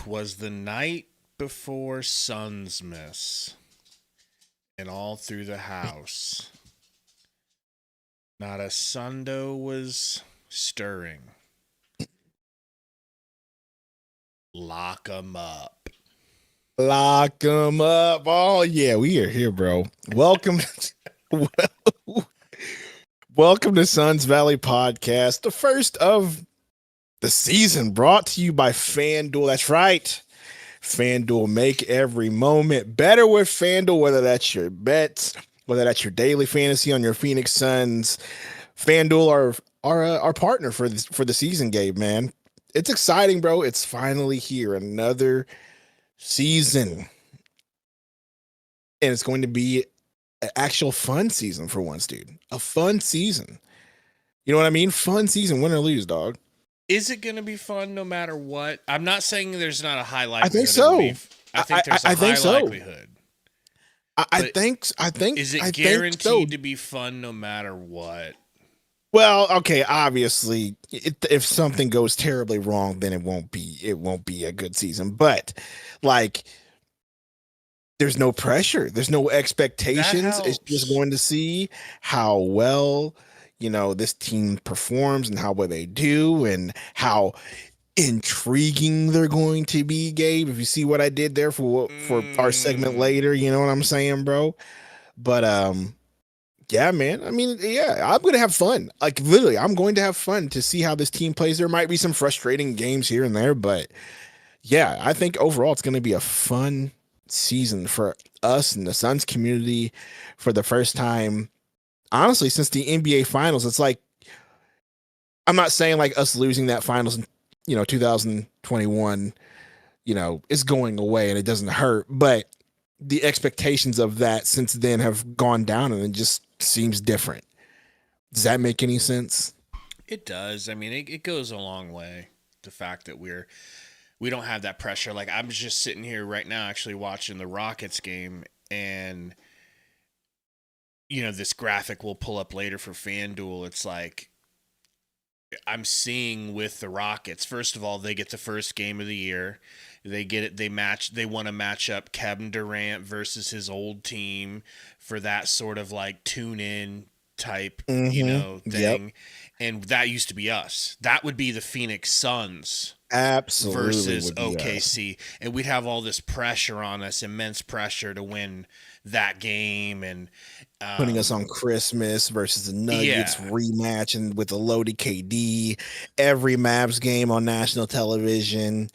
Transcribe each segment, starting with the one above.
was the night before Suns miss, and all through the house, not a sundo was stirring. Lock 'em up. Lock them up. Oh yeah, we are here, bro. Welcome, welcome to Suns Valley Podcast, the first of the season, brought to you by FanDuel. That's right, FanDuel. Make every moment better with FanDuel. Whether that's your bets, whether that's your daily fantasy on your Phoenix Suns, FanDuel our partner for the season, Gabe. Man, it's exciting, bro. It's finally here. Another season, and it's going to be an actual fun season for once, dude. A fun season. You know what I mean? Fun season, win or lose, dog. Is it going to be fun no matter what? I'm not saying there's not a high likelihood. I think so. I think there's a high likelihood. I think. Is it guaranteed to be fun no matter what? Well, okay. Obviously, if something goes terribly wrong, then it won't be a good season. But like, there's no pressure. There's no expectations. It's just going to see how well, this team performs and how well they do and how intriguing they're going to be, Gabe. If you see what I did there for our segment later, you know what I'm saying, bro? But yeah, man. I mean, yeah, I'm going to have fun. Like, literally, I'm going to have fun to see how this team plays. There might be some frustrating games here and there, but yeah, I think overall it's going to be a fun season for us and the Suns community for the first time, honestly, since the NBA Finals. It's like, I'm not saying like us losing that Finals in 2021, is going away and it doesn't hurt, but the expectations of that since then have gone down and it just seems different. Does that make any sense? It does. I mean, it goes a long way. The fact that we don't have that pressure. Like, I'm just sitting here right now actually watching the Rockets game, and this graphic we'll pull up later for FanDuel. It's like I'm seeing with the Rockets, first of all, they get the first game of the year. They get it. They want to match up Kevin Durant versus his old team for that sort of like tune in type, thing. Yep. And that used to be us. That would be the Phoenix Suns. Absolutely. Versus OKC. And we'd have all this pressure on us, immense pressure to win that game, and putting us on Christmas versus the Nuggets rematch, and with a loaded KD, every Mavs game on national television,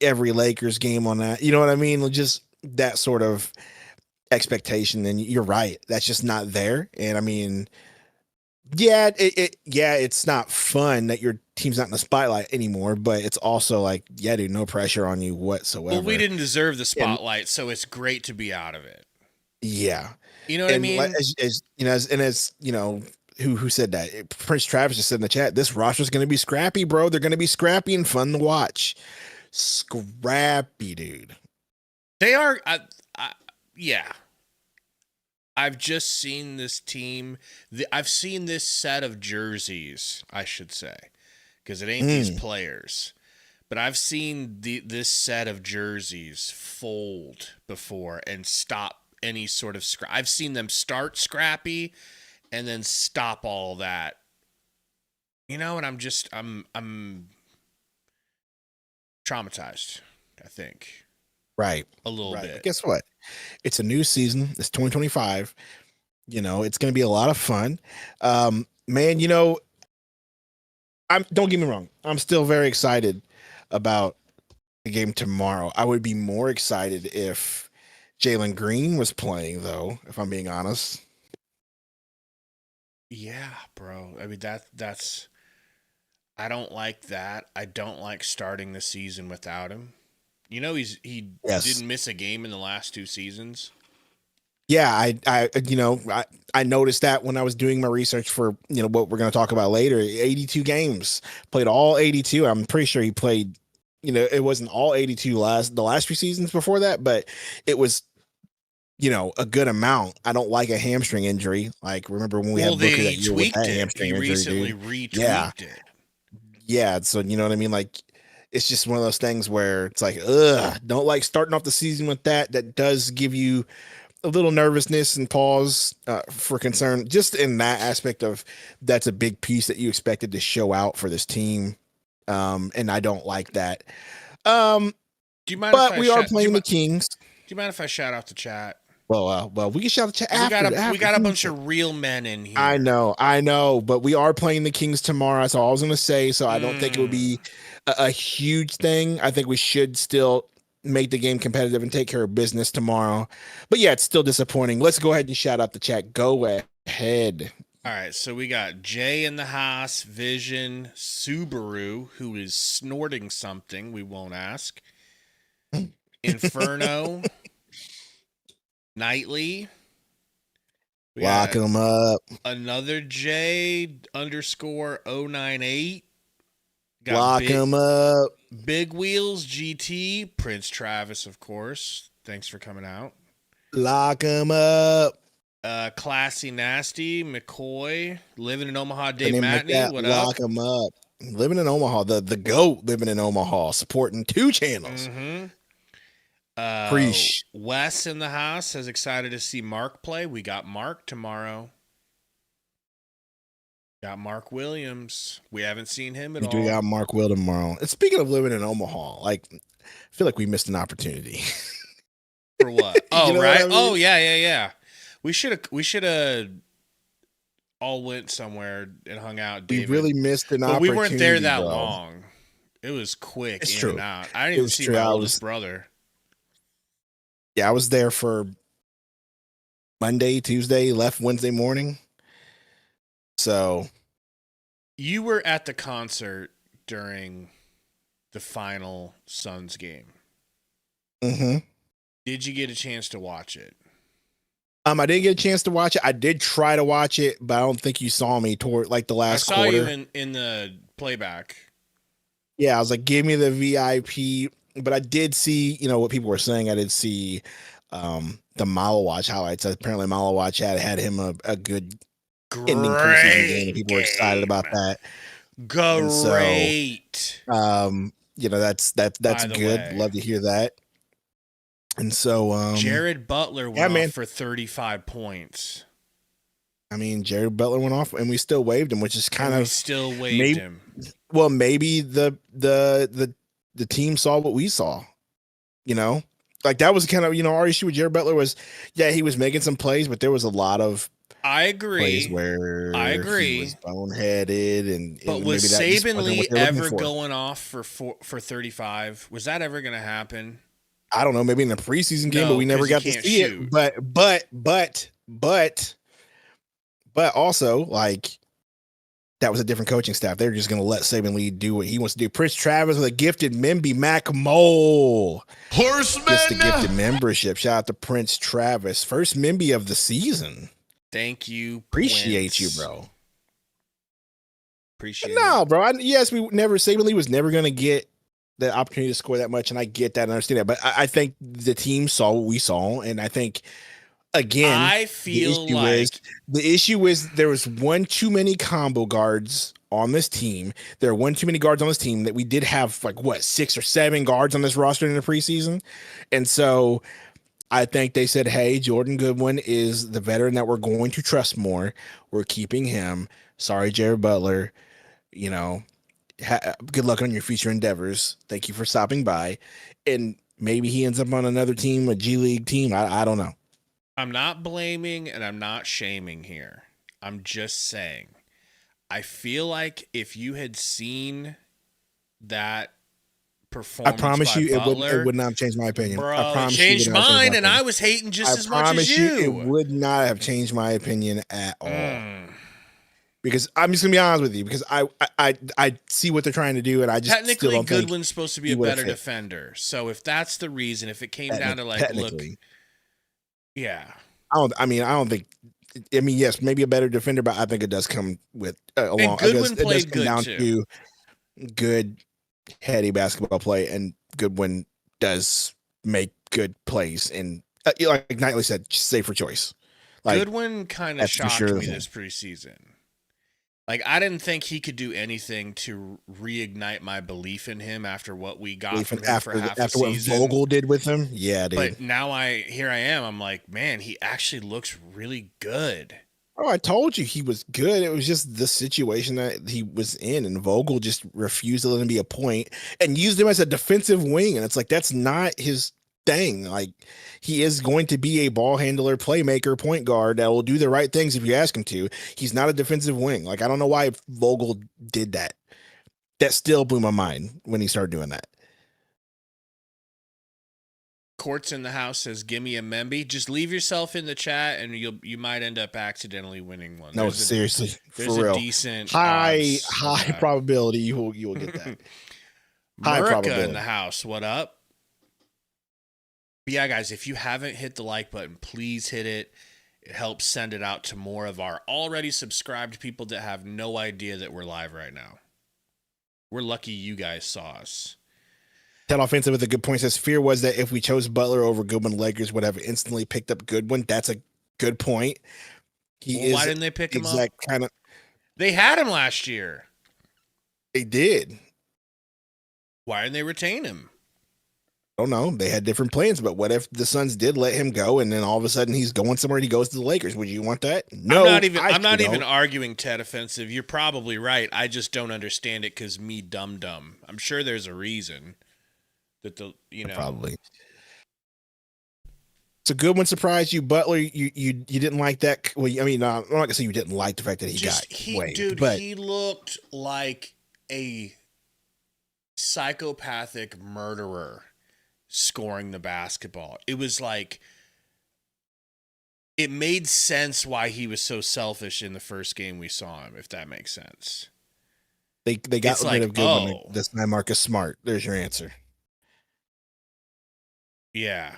every Lakers game on that. You know what I mean? Just that sort of expectation. And you're right. That's just not there. And I mean, it's not fun that your team's not in the spotlight anymore, but it's also like, dude, no pressure on you whatsoever. Well, we didn't deserve the spotlight, so it's great to be out of it. Yeah. You know what I mean? As who said that? Prince Travis just said in the chat, this roster's going to be scrappy, bro. They're going to be scrappy and fun to watch. Scrappy, dude. They are. Yeah. I've just seen this team. I've seen this set of jerseys, I should say, because it ain't these players. But I've seen this set of jerseys fold before and stop any sort of scrap. I've seen them start scrappy and then stop all that. And I'm traumatized, I think. Right. A little bit. But guess what? It's a new season. It's 2025. It's going to be a lot of fun. Man, don't get me wrong. I'm still very excited about the game tomorrow. I would be more excited if Jalen Green was playing, though, if I'm being honest. Yeah, bro. I mean, that's I don't like that. I don't like starting the season without him. He didn't miss a game in the last two seasons. Yeah, I noticed that when I was doing my research for what we're going to talk about later. 82 games, played all 82. I'm pretty sure he played. It wasn't all 82 the last few seasons before that, but it was a good amount. I don't like a hamstring injury. Like, remember when we had Booker that year with that hamstring injury? He recently retweaked it. Yeah, so you know what I mean. Like, it's just one of those things where it's like, ugh, don't like starting off the season with that. That does give you a little nervousness and pause for concern, just in that aspect of that's a big piece that you expected to show out for this team. And I don't like that. Do you mind But if I we are playing the Kings. Do you mind if I shout out the chat? Well, we can shout the chat after. We got a bunch of real men in here. I know, but we are playing the Kings tomorrow. That's all I was going to say. So I don't think it would be a huge thing. I think we should still make the game competitive and take care of business tomorrow. But yeah, it's still disappointing. Let's go ahead and shout out the chat. Go ahead. All right, so we got Jay in the house, Vision, Subaru, who is snorting something we won't ask, Inferno, Nightly. Lock him up. Another J _ 098. Lock him up. Big Wheels GT, Prince Travis, of course. Thanks for coming out. Lock him up. Classy Nasty, McCoy, living in Omaha, Dave Matney. What up? Lock him up. Living in Omaha, the GOAT living in Omaha, supporting 2 channels. Mm-hmm. Preach. Wes in the house says excited to see Mark play. We got Mark tomorrow. Got Mark Williams. We haven't seen him at all. We got Mark Will tomorrow. And speaking of living in Omaha, like I feel like we missed an opportunity. For what? Oh, You know right. what I mean? Oh, yeah. We should have all went somewhere and hung out. David. We really missed an but opportunity. we weren't there that bro. long. It was quick. It's in true. And out. I didn't even see my oldest brother. Yeah, I was there for Monday, Tuesday, left Wednesday morning. So you were at the concert during the final Suns game. Mm-hmm. Did you get a chance to watch it? I didn't get a chance to watch it. I did try to watch it, but I don't think you saw me toward like the last quarter. I saw you in the playback. Yeah, I was like, give me the VIP. But I did see, what people were saying. I did see the Malo Watch highlights. Apparently, Malo Watch had him a good ending preseason game. People were excited about that. Great. So, that's good. Love to hear that. And so Jared Butler went off for 35 points. I mean, Jared Butler went off, and we still waived him, which is kind of still waived him. Well, maybe the team saw what we saw. Like that was kind of our issue with Jared Butler was, yeah, he was making some plays, but there was a lot of I agree plays where he was boneheaded, but was Saban Lee ever going off for 35? Was that ever going to happen? I don't know. Maybe in the preseason game, but we never got to see it. But also, like, that was a different coaching staff. They're just going to let Saban Lee do what he wants to do. Prince Travis with a gifted Memby Mac Mole. Horseman. Just a gifted membership. Shout out to Prince Travis. First Memby of the season. Thank you. Appreciate you, bro. Appreciate it. No, bro. Saban Lee was never going to get the opportunity to score that much, and I get that and understand that. But I think the team saw what we saw, and I think, again, I feel like the issue is there was one too many combo guards on this team. There are one too many guards on this team that we did have 6 or 7 guards on this roster in the preseason. And so I think they said, hey, Jordan Goodwin is the veteran that we're going to trust more. We're keeping him. Sorry, Jared Butler, good luck on your future endeavors. Thank you for stopping by. And maybe he ends up on another team, a G League team. I don't know. I'm not blaming and I'm not shaming here. I'm just saying, I feel like if you had seen that performance, I promise you, Butler, it would not have changed my opinion. Bro, I promise changed mine, and I was hating just as much as you. It would not have changed my opinion at all. Because I'm just gonna be honest with you, because I see what they're trying to do, and I just technically still don't Goodwin's supposed to be a better defender. So if that's the reason, if it came down to look, yeah, I don't think. Yes, maybe a better defender, but I think it does come with along. And Goodwin played good down too. To good heady basketball play, and Goodwin does make good plays, and like Knightley said, safer choice. Goodwin kind of shocked me this preseason. Like, I didn't think he could do anything to reignite my belief in him after what we got from him for half a After what season. Vogel did with him, yeah, dude. But now here I am. I'm like, man, he actually looks really good. Oh, I told you he was good. It was just the situation that he was in, and Vogel just refused to let him be a point and used him as a defensive wing. And it's like that's not his thing. Like he is going to be a ball handler, playmaker, point guard that will do the right things if you ask him to. He's not a defensive wing. Like I don't know why Vogel did that. That still blew my mind when he started doing that. Courts in the house says, "Give me a Memby." Just leave yourself in the chat, and you might end up accidentally winning one. No, seriously, there's for a real. Decent high probability you will get that. High probability in the house. What up? But yeah, guys, if you haven't hit the like button, please hit it. It helps send it out to more of our already subscribed people that have no idea that we're live right now. We're lucky you guys saw us. That offensive with a good point says fear was that if we chose Butler over Goodwin, Lakers would have instantly picked up Goodwin. That's a good point. Why didn't they pick him up? They had him last year. They did. Why didn't they retain him? I don't know. They had different plans, but what if the Suns did let him go and then all of a sudden he's going somewhere and he goes to the Lakers? Would you want that? No. I'm not even arguing Ted offensive. You're probably right. I just don't understand it because me dumb. I'm sure there's a reason. That probably. It's a good one. Surprised you, Butler. You didn't like that. Well, I mean, I'm not gonna say you didn't like the fact that he waived, but he looked like a psychopathic murderer scoring the basketball. It was like it made sense why he was so selfish in the first game we saw him. If that makes sense. They got rid of Goodwin. This time, Marcus Smart. There's your answer. Yeah.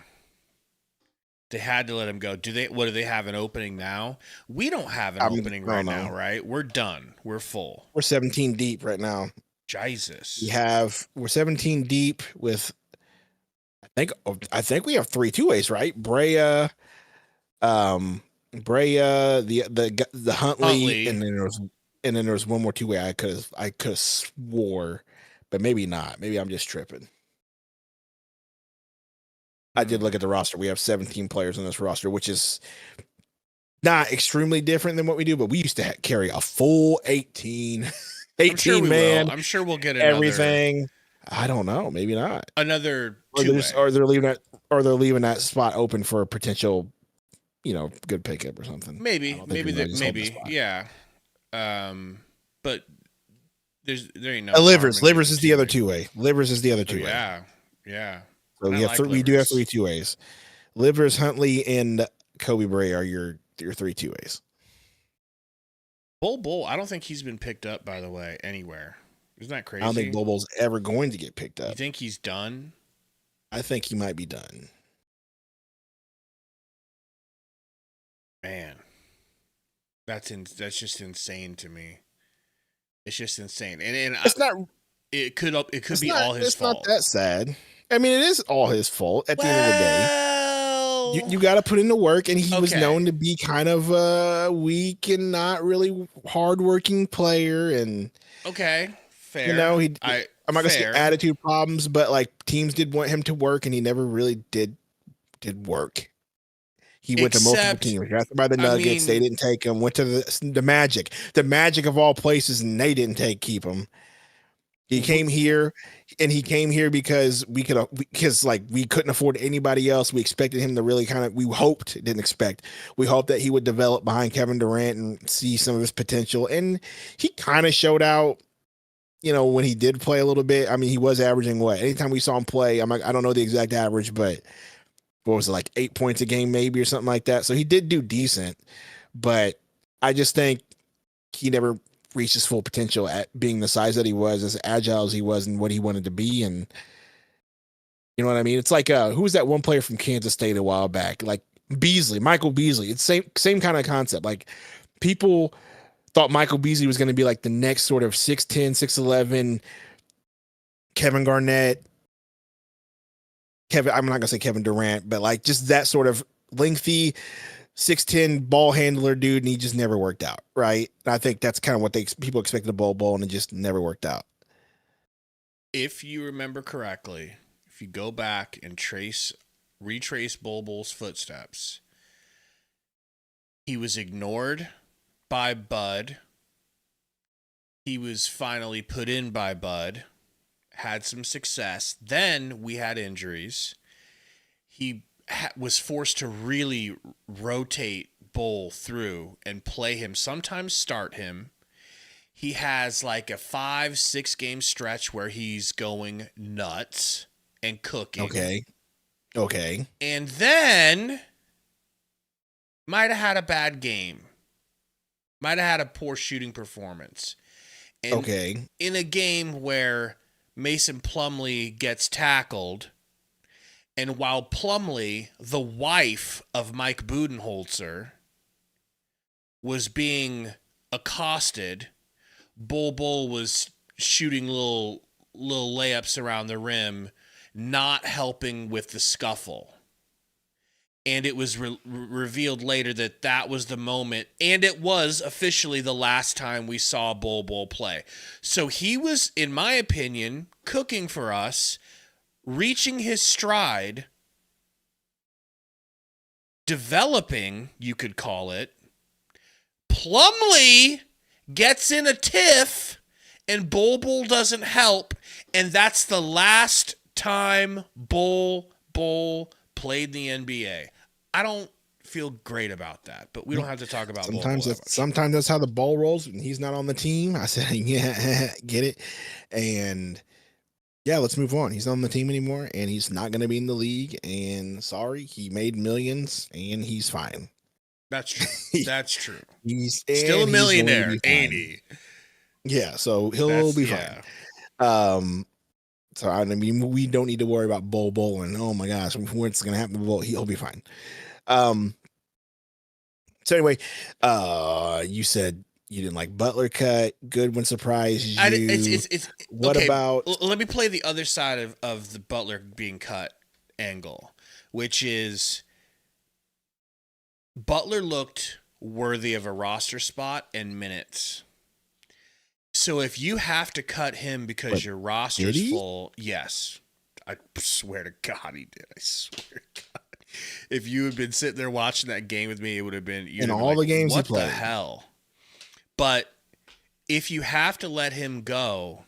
They had to let him go. Do they have an opening now? We don't have an opening right now, right? We're done. We're full. We're 17 deep right now. Jesus. We're 17 deep with I think we have 3 two-ways, right? Brea, the Huntley, and then there was one more two-way I could have swore, but maybe not. Maybe I'm just tripping. I did look at the roster. We have 17 players on this roster, which is not extremely different than what we do, but we used to carry a full 18 man. I'm sure we'll get everything. I don't know. Maybe not. Another or they're leaving that spot open for a potential, good pickup or something. Maybe. Yeah. But there ain't no Livers is the other two-way. Livers is the other two-way. Yeah. So we do have 3 two-ways. Livers, Huntley, and Kobe Bray are your 3 two-ways. Bol, I don't think he's been picked up, by the way, anywhere. Isn't that crazy? I don't think Bol's ever going to get picked up. You think he's done? I think he might be done. Man, that's just insane to me. It's just insane, and it's not. It could be all his fault. It's not that sad. I mean, it is all his fault at the end of the day. You got to put in the work, and he was known to be kind of a weak and not really hardworking player. And fair. I'm not gonna say attitude problems, but like teams did want him to work, and he never really did work. He went to multiple teams. Drafted by the Nuggets, they didn't take him. Went to the Magic of all places, and they didn't keep him. He came here because we couldn't afford anybody else. We expected him to really we hoped that he would develop behind Kevin Durant and see some of his potential. And he kind of showed out, when he did play a little bit. I mean, he was averaging anytime we saw him play, I don't know the exact average, but what was it, like 8 points a game maybe or something like that. So he did do decent, but I just think he never reached his full potential at being the size that he was, as agile as he was, and what he wanted to be. And you know what I mean? It's like who was that one player from Kansas State a while back? Like Michael Beasley. It's same kind of concept. Like people thought Michael Beasley was going to be like the next sort of 6'10", 6'11", Kevin Garnett. I'm not gonna say Kevin Durant, but like just that sort of lengthy 6'10" ball handler dude, and he just never worked out, right? And I think that's kind of what people expected of Bol Bol, and it just never worked out. If you remember correctly, if you go back and retrace Bol Bol's footsteps, he was ignored by Bud. He was finally put in by Bud, had some success. Then we had injuries. He was forced to really rotate Bol through and play him, sometimes start him. He has like a 5-6 game stretch where he's going nuts and cooking. Okay. And then might have had a bad game. Might have had a poor shooting performance. And in a game where Mason Plumlee gets tackled, and while Plumlee, the wife of Mike Budenholzer, was being accosted, Bol Bol was shooting little layups around the rim, not helping with the scuffle. And it was revealed later that was the moment, and it was officially the last time we saw Bol Bol play. So he was, in my opinion, cooking for us, reaching his stride, developing, you could call it. Plumlee gets in a tiff, and Bol Bol doesn't help, and that's the last time Bol Bol played in the NBA. I don't feel great about that, but we don't have to talk about sometimes that's how the ball rolls when he's not on the team. I said, yeah, get it. And yeah, let's move on. He's not on the team anymore, and he's not going to be in the league. And sorry, he made millions, and he's fine. That's true. That's true. He's still a millionaire, ain't he? Yeah, so he'll be fine. So I mean, we don't need to worry about Bol Bol, and oh my gosh, what's going to happen to Bol? He'll be fine. So anyway, you said you didn't like Butler cut. Goodwin surprised you. What about? Let me play the other side of the Butler being cut angle, which is Butler looked worthy of a roster spot and minutes. So if you have to cut him because your roster's full, yes. I swear to God he did. I swear to God. If you had been sitting there watching that game with me, it would have been in all the games he played. What the hell? But if you have to let him go,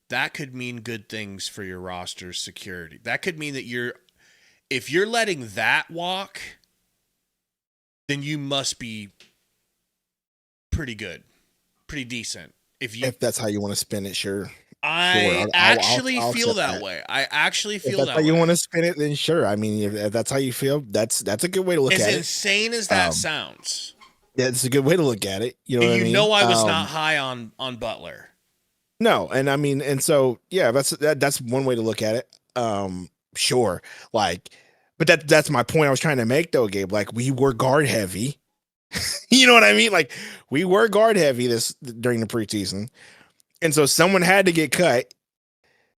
that could mean good things for your roster's security. That could mean that if you're letting that walk, then you must be pretty good, pretty decent. If that's how you want to spin it, sure. I actually feel that way. I actually feel that way. If that's how you want to spin it, then sure. I mean, if that's how you feel, that's a good way to look at it. As insane as that sounds. Yeah, it's a good way to look at it. You know what I mean? I was not high on Butler. No, and I mean, and so yeah, that's one way to look at it. Sure. Like, but that's my point I was trying to make though, Gabe. Like, we were guard heavy. You know what I mean? Like, we were guard heavy during the preseason. And so someone had to get cut,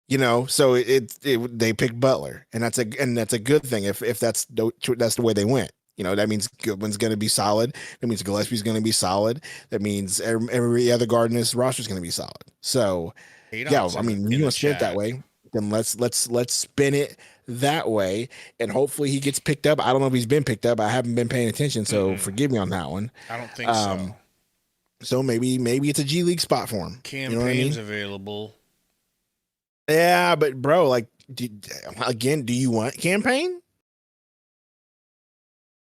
you know. So they picked Butler, and that's a good thing if that's the way they went. You know, that means Goodwin's going to be solid. That means Gillespie's going to be solid. That means every other guard in this roster is going to be solid. So yeah, I mean, you want to spin it that way, then let's spin it that way, and hopefully he gets picked up. I don't know if he's been picked up. I haven't been paying attention, so forgive me on that one. I don't think so. So maybe it's a G League spot for him. Campaign's you know what I mean? Available. Yeah, but bro, like, do you want campaign?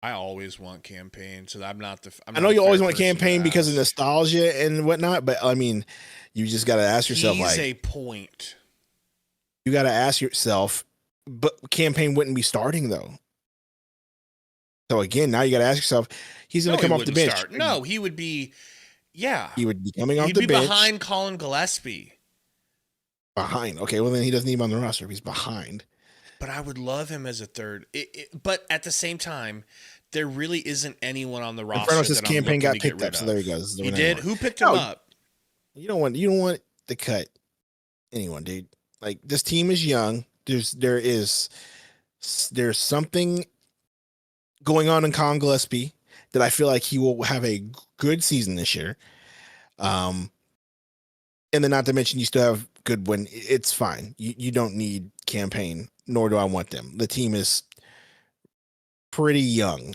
I always want campaign, so I'm not the. I know you always want campaign because of nostalgia and whatnot, but I mean, you just got to ask yourself, he's a point. You got to ask yourself, but campaign wouldn't be starting though. So again, now you got to ask yourself, he's going to come off the bench. Start. No, he would be. Yeah, he would be coming off the bench. He'd be behind Colin Gillespie. Behind. Okay, well then he doesn't need him on the roster if he's behind. But I would love him as a third. But at the same time, there really isn't anyone on the roster. His campaign got picked up, so there he goes. He did. Who picked him up? You don't want to cut anyone, dude. Like, this team is young. There's something going on in Colin Gillespie that I feel like he will have a good season this year. And then not to mention you still have Goodwin. It's fine. You don't need campaign, nor do I want them. The team is pretty young.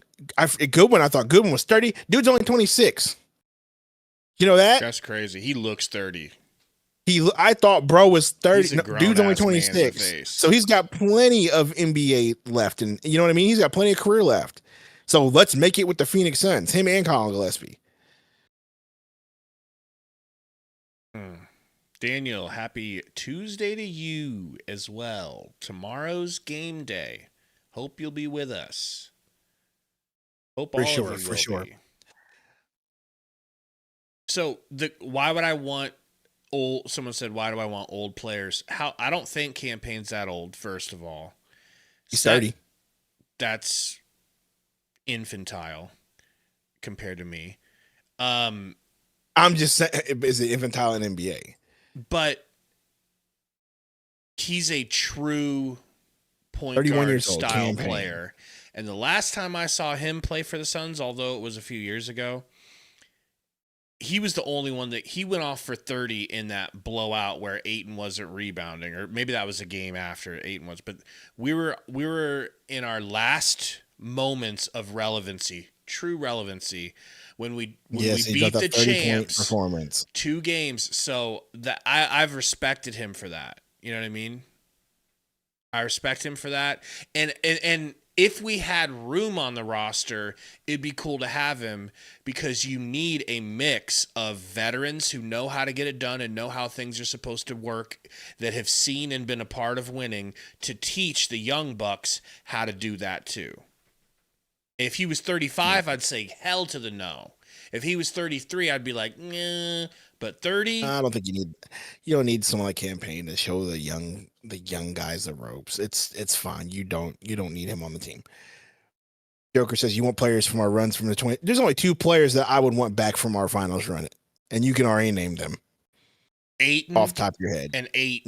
Goodwin, I thought Goodwin was 30. Dude's only 26. You know that? That's crazy. He looks 30. I thought bro was 30. No, dude's only grown-ass man in the 26. face. So he's got plenty of NBA left. And you know what I mean? He's got plenty of career left. So let's make it with the Phoenix Suns, him and Colin Gillespie. Daniel, happy Tuesday to you as well. Tomorrow's game day. Hope you'll be with us. Hope all of you will be. So why would I want old? Someone said, "Why do I want old players?" I don't think campaign's that old. First of all, he's 30. That's infantile compared to me. I'm just saying, is it infantile in NBA? But he's a true point guard style player. And the last time I saw him play for the Suns, although it was a few years ago, he was the only one that he went off for 30 in that blowout where Ayton wasn't rebounding, or maybe that was a game after Ayton was. But we were in our last moments of relevancy, true relevancy, when we beat the champs, performance 2 games. So that I've respected him for that. You know what I mean? I respect him for that. And if we had room on the roster, it'd be cool to have him, because you need a mix of veterans who know how to get it done and know how things are supposed to work, that have seen and been a part of winning, to teach the young bucks how to do that too. If he was 35, I'd say hell to the no. If he was 33, I'd be like, nah. But 30, I don't think you don't need someone like campaign to show the young guys the ropes. It's fine. You don't need him on the team. Joker says you want players from our runs from the 20. There's only 2 players that I would want back from our finals run, and you can already name them. Ayton off the top of your head. And 8.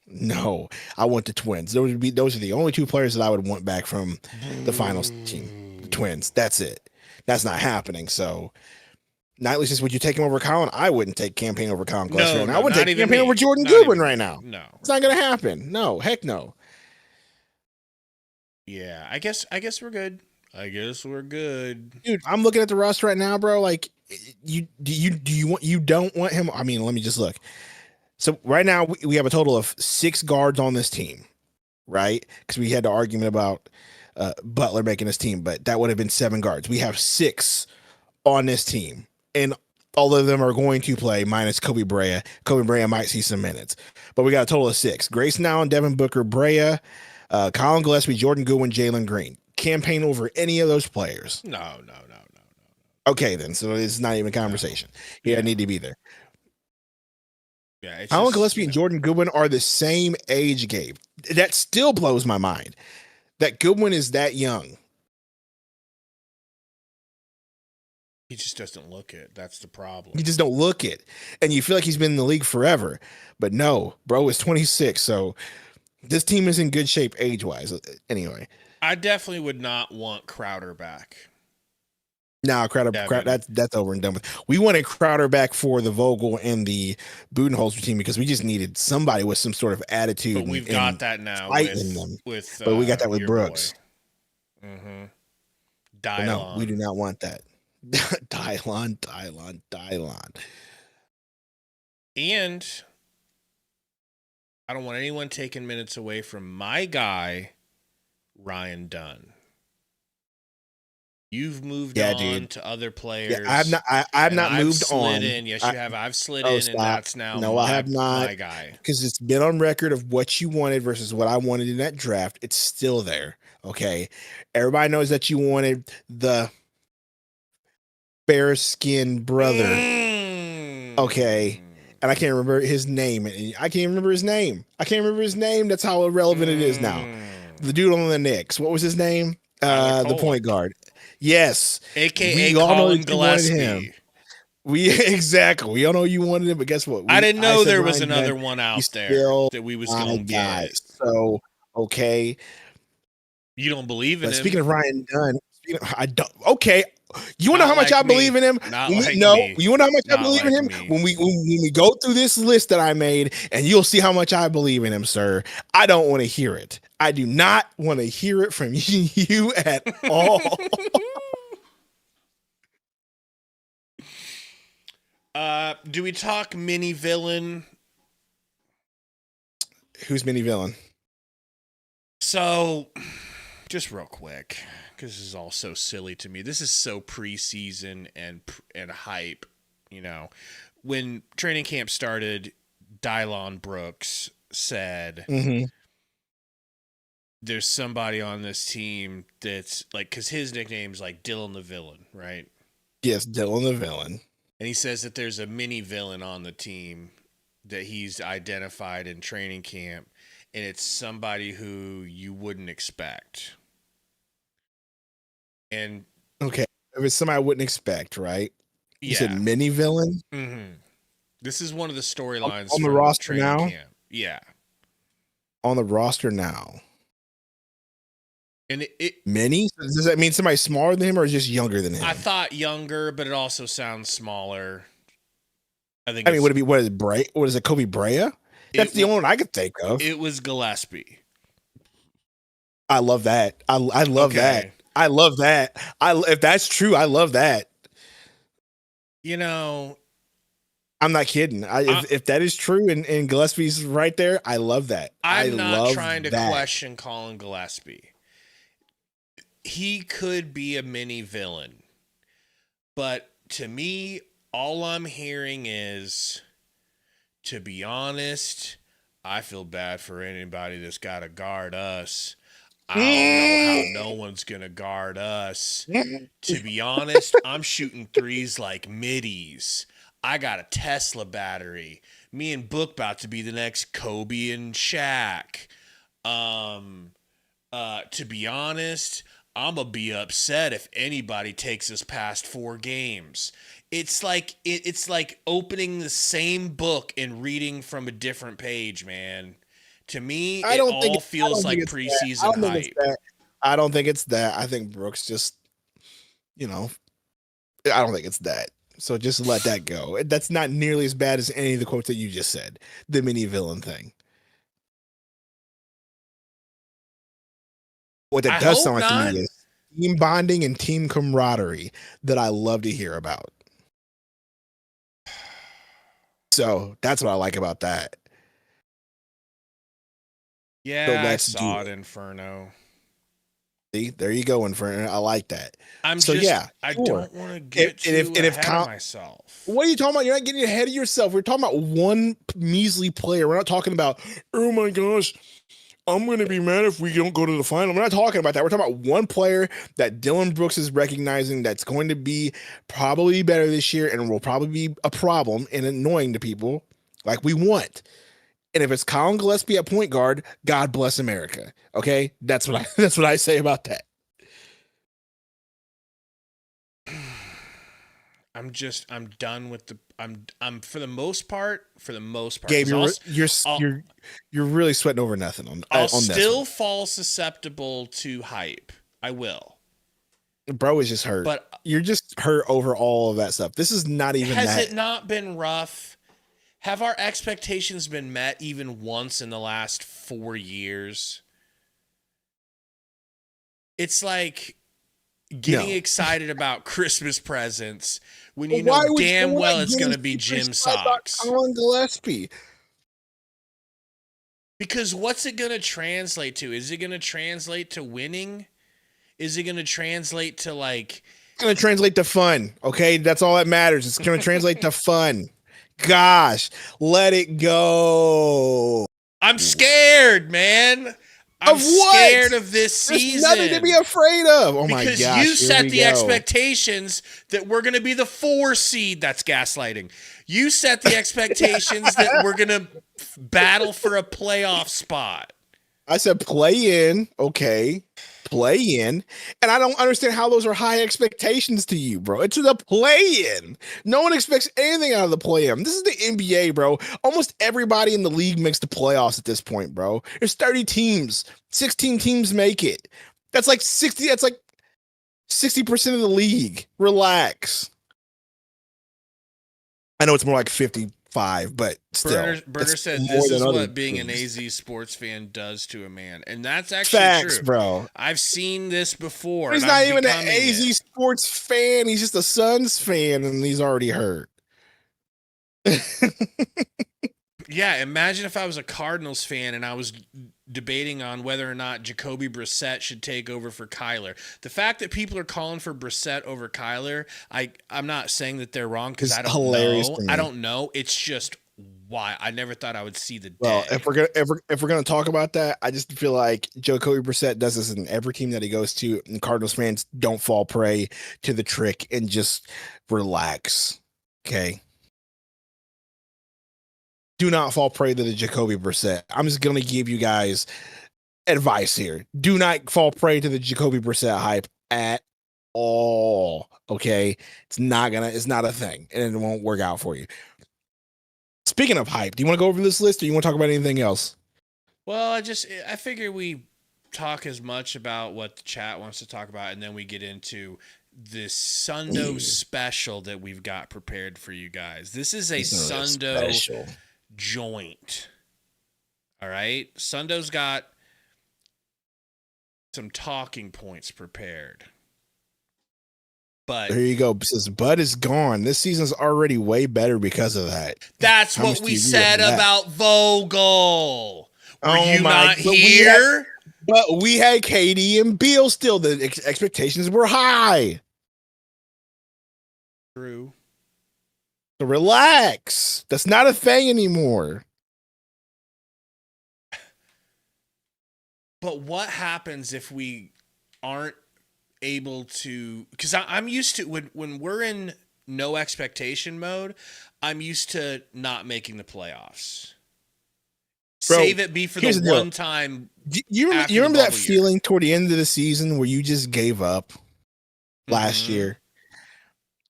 No, I want the Twins. Those are the only 2 players that I would want back from the finals team. The Twins. That's it. That's not happening. So Nightly says, would you take him over Colin? I wouldn't take campaign over Colin Gillespie right now. I wouldn't take campaign over Jordan Goodwin right now. No. It's not gonna happen. No, heck no. Yeah, I guess we're good. Dude, I'm looking at the roster right now, bro. Like, you don't want him. I mean, let me just look. So right now we have a total of 6 guards on this team, right? Because we had the argument about Butler making this team, but that would have been 7 guards. We have 6 on this team, and all of them are going to play minus Kobe Brea. Kobe Brea might see some minutes, but we got a total of 6. Grayson Allen, Devin Booker, Brea, Colin Gillespie, Jordan Goodwin, Jalen Green. Campaign over any of those players? No. Okay, then. So it's not even a conversation. I need to be there. Yeah, Colin Gillespie and Jordan Goodwin are the same age, Gabe. That still blows my mind. That Goodwin is that young. He just doesn't look it. That's the problem. You just don't look it. And you feel like he's been in the league forever. But no, bro is 26. So this team is in good shape age-wise. Anyway. I definitely would not want Crowder back. No, Crowder that's over and done with. We wanted Crowder back for the Vogel and the Budenholzer team because we just needed somebody with some sort of attitude. But we've got that now with but we got that with Brooks. Mm-hmm. No, we do not want that. Dylon. And I don't want anyone taking minutes away from my guy, Ryan Dunn. You've moved on to other players. Yeah, I've not moved on. Yes, you have. I've slid in, and that's now I have not, my guy. Because it's been on record of what you wanted versus what I wanted in that draft. It's still there. Okay. Everybody knows that you wanted the fair-skinned brother. Okay. And I can't remember his name. That's how irrelevant it is now. The dude on the Knicks. What was his name? The point guard. Yes. AKA Colin Gillespie. Exactly. We all know you wanted him, but guess what? I didn't know there was another one out there that we was going to get. So, okay. You don't believe in him. Speaking of Ryan I don't. Okay, you want to know how much I believe in him? Not You like know, me. you want to know how much I Not believe in like him? me. When we go through this list that I made, and you'll see how much I believe in him, sir. I don't want to hear it. I do not want to hear it from you at all. Do we talk mini villain? Who's mini villain? So, just real quick, because this is all so silly to me. This is so preseason and hype. You know, when training camp started, Dylon Brooks said, Mm-hmm. "There's somebody on this team that's like," because his nickname's like Dylan the Villain, right? Yes, Dylan the villain. And he says that there's a mini villain on the team that he's identified in training camp, and it's somebody who you wouldn't expect. And Okay, if it's somebody I wouldn't expect, right? You yeah, said mini villain this is one of the storylines on the from roster training now. camp. Yeah, On the roster now. and it Mini? Does that mean somebody smaller than him or just younger than him? I thought younger, but it also sounds smaller. I think. I mean, would it be what is it? Kobe Brea? That's the only one I could think of. It was Gillespie. I love that. I love that. I love that. If that's true, I love that. You know, I'm not kidding. If that is true and Gillespie's right there, I love that. I'm not trying to question Colin Gillespie. He could be a mini villain. But to me, all I'm hearing is, to be honest, I feel bad for anybody that's got to guard us. I don't know how no one's going to guard us. To be honest, I'm shooting threes like middies. I got a Tesla battery. Me and Book about to be the next Kobe and Shaq. To be honest, I'm going to be upset if anybody takes us past 4 games. It's like it's like opening the same book and reading from a different page, man. To me, it all feels like preseason hype. I don't think it's that. I think Brooks just, I don't think it's that. So just let that go. That's not nearly as bad as any of the quotes that you just said. The mini villain thing. What that does sound like to me is team bonding and team camaraderie that I love to hear about. So that's what I like about that. Yeah, I saw it, Inferno. See, there you go, Inferno. I like that. I don't want to get ahead of myself. What are you talking about? You're not getting ahead of yourself. We're talking about one measly player. We're not talking about, oh my gosh, I'm going to be mad if we don't go to the final. We're not talking about that. We're talking about one player that Dylan Brooks is recognizing that's going to be probably better this year and will probably be a problem and annoying to people like we want. And if it's Colin Gillespie at point guard, God bless America. Okay, that's what I say about that. I'm done with I'm for the most part. Gabe, you're really sweating over nothing I'll still fall susceptible to hype. I will. Bro is just hurt. But you're just hurt over all of that stuff. This is not even Has it not been rough? Have our expectations been met even once in the last 4 years? It's like getting excited about Christmas presents when you know damn well it's going to be gym socks. Colin Gillespie. Because what's it going to translate to? Is it going to translate to winning? Is it going to translate to like... It's going to translate to fun, okay? That's all that matters. It's going to translate to fun. Gosh, let it go. I'm scared, man. I'm scared of this season. There's nothing to be afraid of. Oh my gosh. Because you set the expectations that we're going to be the 4 seed. That's gaslighting. You set the expectations that we're going to battle for a playoff spot. I said play in, okay. Play in. And I don't understand how those are high expectations to you, bro. It's the play in. No one expects anything out of the play in. This is the NBA, bro. Almost everybody in the league makes the playoffs at this point, bro. There's 30 teams. 16 teams make it. That's like 60. That's like 60% of the league. Relax. I know it's more like 55, but still, Burner it's said, more "This than is other what being an teams. AZ sports fan does to a man," and that's actually Facts, true. bro. I've seen this before, He's and not I'm even an becoming it. AZ sports fan. He's just a Suns fan, and he's already hurt. Yeah, imagine if I was a Cardinals fan and I was debating on whether or not Jacoby Brissett should take over for Kyler. The fact that people are calling for Brissett over Kyler, I'm not saying that they're wrong because It's I don't hilarious know. to I me. don't know. It's just why I never thought I would see the Well, day. if we're gonna talk about that, I just feel like Jacoby Brissett does this in every team that he goes to, and Cardinals fans don't fall prey to the trick and just relax. Okay. Do not fall prey to the Jacoby Brissett. I'm just gonna give you guys advice here. Do not fall prey to the Jacoby Brissett hype at all. Okay. It's not a thing, and it won't work out for you. Speaking of hype, do you want to go over this list or you want to talk about anything else? Well, I figure we talk as much about what the chat wants to talk about, and then we get into this Sundo special that we've got prepared for you guys. This is a Sundo Special. joint. All right, Sundo's got some talking points prepared. But There you go. Since Bud is gone, this season's already way better because of that. that's How what much do we you agree said with that? about Vogel. Were Oh you my- not but here? But we had KD and Beal still. The expectations were high. True. So relax. That's not a thing anymore. But what happens if we aren't able to? Because I'm used to when we're in no expectation mode, I'm used to not making the playoffs. Bro, Save it be for here's the the deal. one time. You After remember the that bubble year. feeling toward the end of the season where you just gave up last Mhm. year?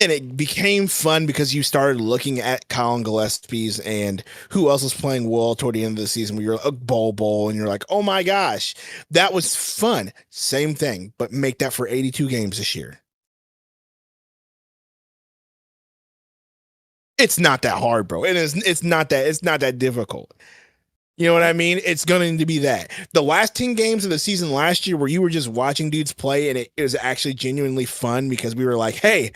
And it became fun because you started looking at Colin Gillespie's and who else was playing well toward the end of the season where you're like Bol, and you're like, oh my gosh, that was fun. Same thing, but make that for 82 games this year. It's not that hard, bro. It's not that difficult. You know what I mean? It's going to be that. The last 10 games of the season last year where you were just watching dudes play and it was actually genuinely fun because we were like, hey,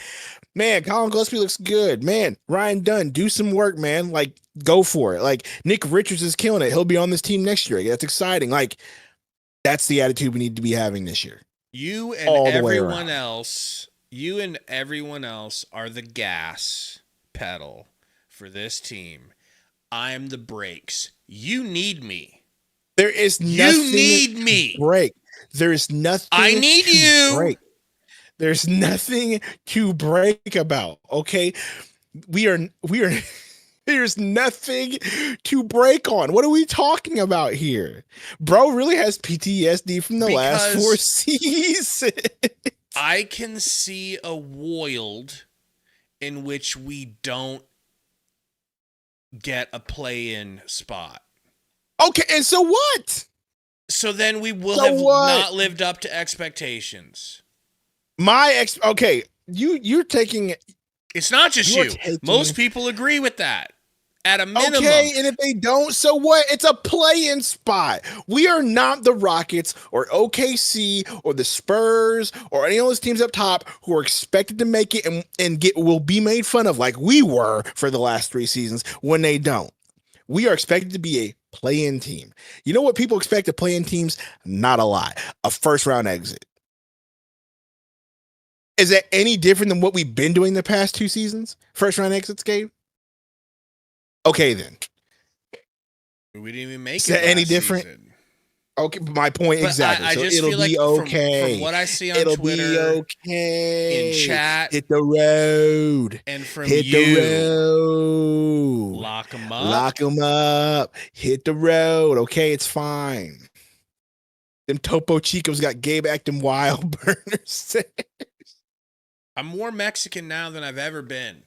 man, Colin Gillespie looks good. Man, Ryan Dunn, do some work, man. Like, go for it. Like, Nick Richards is killing it. He'll be on this team next year. That's exciting. Like, that's the attitude we need to be having this year. You and All the way everyone around. else, you and everyone else are the gas pedal for this team. I am the brakes. You need me. There is You nothing need to me. break. There is nothing I need to you. break. There's nothing to break about. Okay. We are there's nothing to break on. What are we talking about here? Bro really has PTSD from the last 4 Because seasons. I can see a world in which we don't get a play-in spot. Okay, and so what? So then we will So have what? not lived up to expectations. Okay, you're taking It's not just You are you. taking- Most people agree with that. At a minimum. okay, and if they don't, so what? It's a play-in spot. We are not the Rockets or OKC or the Spurs or any of those teams up top who are expected to make it and will be made fun of like we were for the last 3 seasons when they don't. We are expected to be a play-in team. You know what people expect of play-in teams? Not a lot. A first-round exit. Is that any different than what we've been doing the past 2 seasons? First-round exits, Gabe? Okay, then. We didn't even make Is it that any last different? season. Okay, my point But exactly. I So just it'll feel be like okay. from what I see on It'll Twitter, be okay. in chat, Hit the road. and from Hit you, the road. lock them up. Lock them up. Hit the road. Okay, it's fine. Them Topo Chicos got Gabe acting wild. Burners. I'm more Mexican now than I've ever been.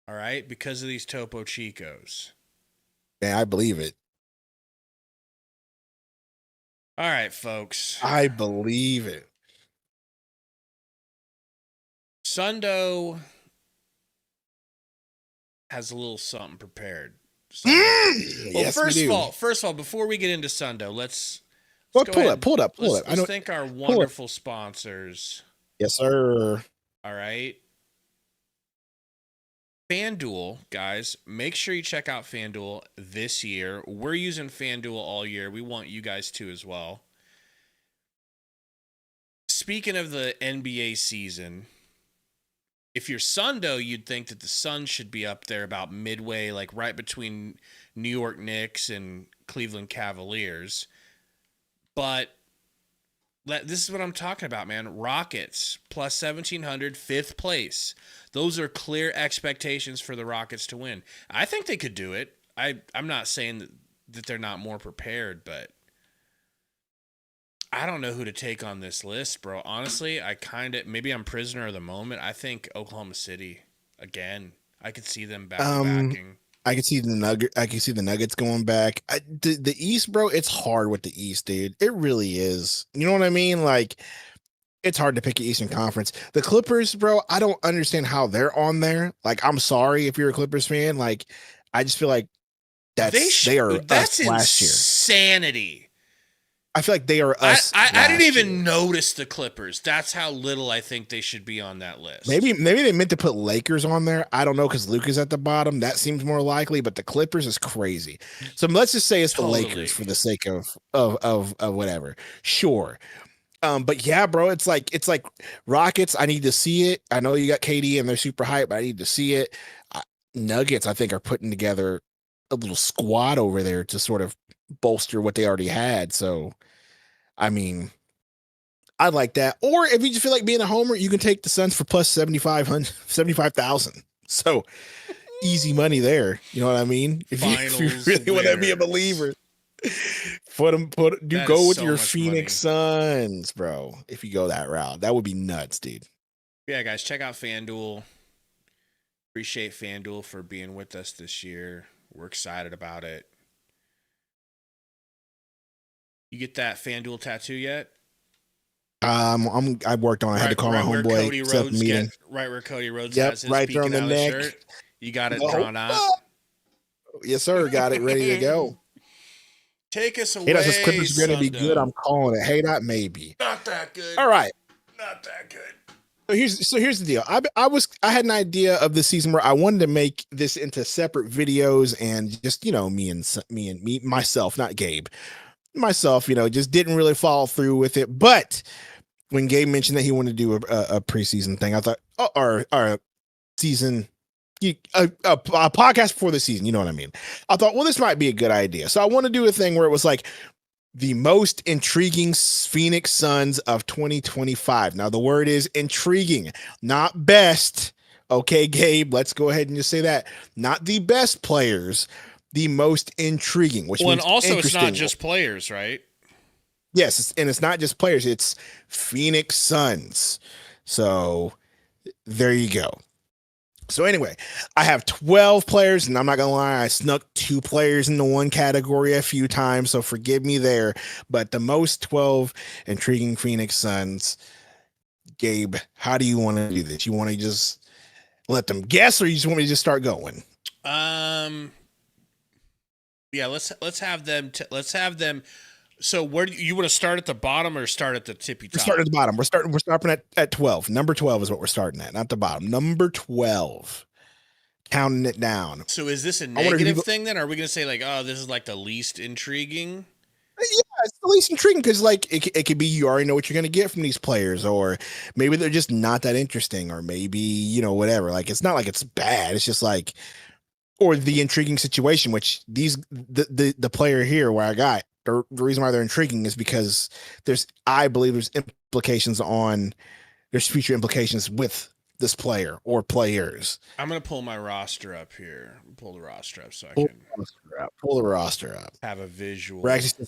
All right, because of these Topo Chicos. Man, I believe it. All right, folks. I believe it. Sundo has a little something prepared. Well, Yes, we do. first of all, before we get into Sundo, let's Well, go pull ahead. up, pull it up, pull it. Let's thank our wonderful sponsors. Yes, sir. All right. FanDuel, guys, make sure you check out FanDuel this year. We're using FanDuel all year. We want you guys to as well. Speaking of the NBA season, if you're Sundo, you'd think that the Suns should be up there about midway, like right between New York Knicks and Cleveland Cavaliers. But this is what I'm talking about, man. Rockets plus 1,700, fifth place. Those are clear expectations for the Rockets to win. I think they could do it. I'm not saying that they're not more prepared, but I don't know who to take on this list, bro. Honestly, maybe I'm prisoner of the moment. I think Oklahoma City again. I could see them backing. I can see the Nuggets going back. The East, bro. It's hard with the East, dude. It really is. You know what I mean? Like, it's hard to pick an Eastern Conference. The Clippers, bro. I don't understand how they're on there. Like, I'm sorry if you're a Clippers fan. Like, I just feel like that's insanity. I feel like they are us. I didn't even notice the Clippers. That's how little I think they should be on that list. Maybe they meant to put Lakers on there. I don't know, because Luka's at the bottom. That seems more likely, but the Clippers is crazy. So let's just say it's the Lakers for the sake of whatever. Sure. But yeah, bro, it's like Rockets. I need to see it. I know you got KD and they're super hype, but I need to see it. Nuggets, I think, are putting together a little squad over there to sort of bolster what they already had. So, I mean, I like that. Or if you just feel like being a homer, you can take the Suns for plus 75,000. So easy money there. You know what I mean? If you really want to be a believer, go with your Phoenix Suns, bro. If you go that route, that would be nuts, dude. Yeah, guys, check out FanDuel. Appreciate FanDuel for being with us this year. We're excited about it. You get that FanDuel tattoo yet? I worked on it. I had to call my homeboy. Right where Cody Rhodes has his right there on the neck. Shirt. You got it drawn out. Yes, sir. Got it ready to go. Take us away. Hey, that's the Clippers are going to be good. I'm calling it. Hey, not maybe. Not that good. All right. Not that good. So here's the deal. I had an idea of the season where I wanted to make this into separate videos, and just, you know, myself, not Gabe, myself, you know, just didn't really follow through with it. But when Gabe mentioned that he wanted to do a preseason thing, I thought, or season, a podcast before the season, you know what I mean? I thought, well, this might be a good idea. So I want to do a thing where it was like the most intriguing Phoenix Suns of 2025. Now, the word is intriguing, not best. Okay, Gabe, let's go ahead and just say that. Not the best players, the most intriguing. Which means, and also it's not just players, right? Yes, and it's not just players. It's Phoenix Suns. So there you go. So anyway, I have 12 players, and I'm not going to lie, I snuck 2 players into one category a few times, so forgive me there. But the most 12 intriguing Phoenix Suns. Gabe, how do you want to do this? You want to just let them guess, or you just want me to just start going? Yeah, let's have them. Let's have them. So where do you want to start, at the bottom or start at the tippy top? We're starting at the bottom. We're starting at 12. Number 12 is what we're starting at, not the bottom. Number 12. Counting it down. So is this a negative thing then? Or are we going to say like, oh, this is like the least intriguing? Yeah, it's the least intriguing because like it could be you already know what you're going to get from these players, or maybe they're just not that interesting, or maybe, you know, whatever. Like, it's not like it's bad. It's just like, or the intriguing situation, which the player here where I got, the reason why they're intriguing is because I believe there's future implications with this player or players. I'm going to pull my roster up here. Pull the roster up so I can pull the roster up. Have a visual. Bragsy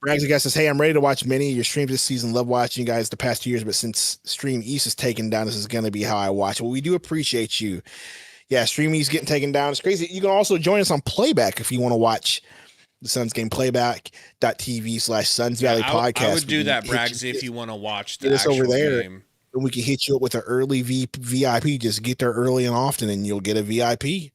guy says, hey, I'm ready to watch many of your streams this season. Love watching you guys the past 2 years, but since Stream East is taken down, this is going to be how I watch. Well, we do appreciate you. Yeah, Stream East getting taken down. It's crazy. You can also join us on Playback if you want to watch the Suns game. Playback.tv/Suns Valley Podcast. I would do that, Bragsy, if you want to watch the actual game. and we can hit you up with an early VIP. Just get there early and often, and you'll get a VIP.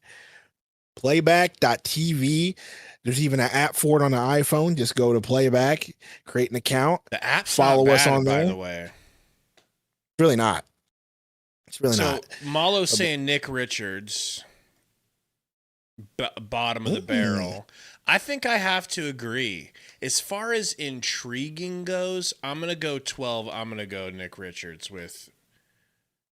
Playback.tv. There's even an app for it on the iPhone. Just go to Playback, create an account. The app's follow not us bad, on by there. the way. It's really not. It's really not. Malo's saying Nick Richards, bottom of the barrel. I think I have to agree. As far as intriguing goes, I'm gonna go 12. I'm gonna go Nick Richards with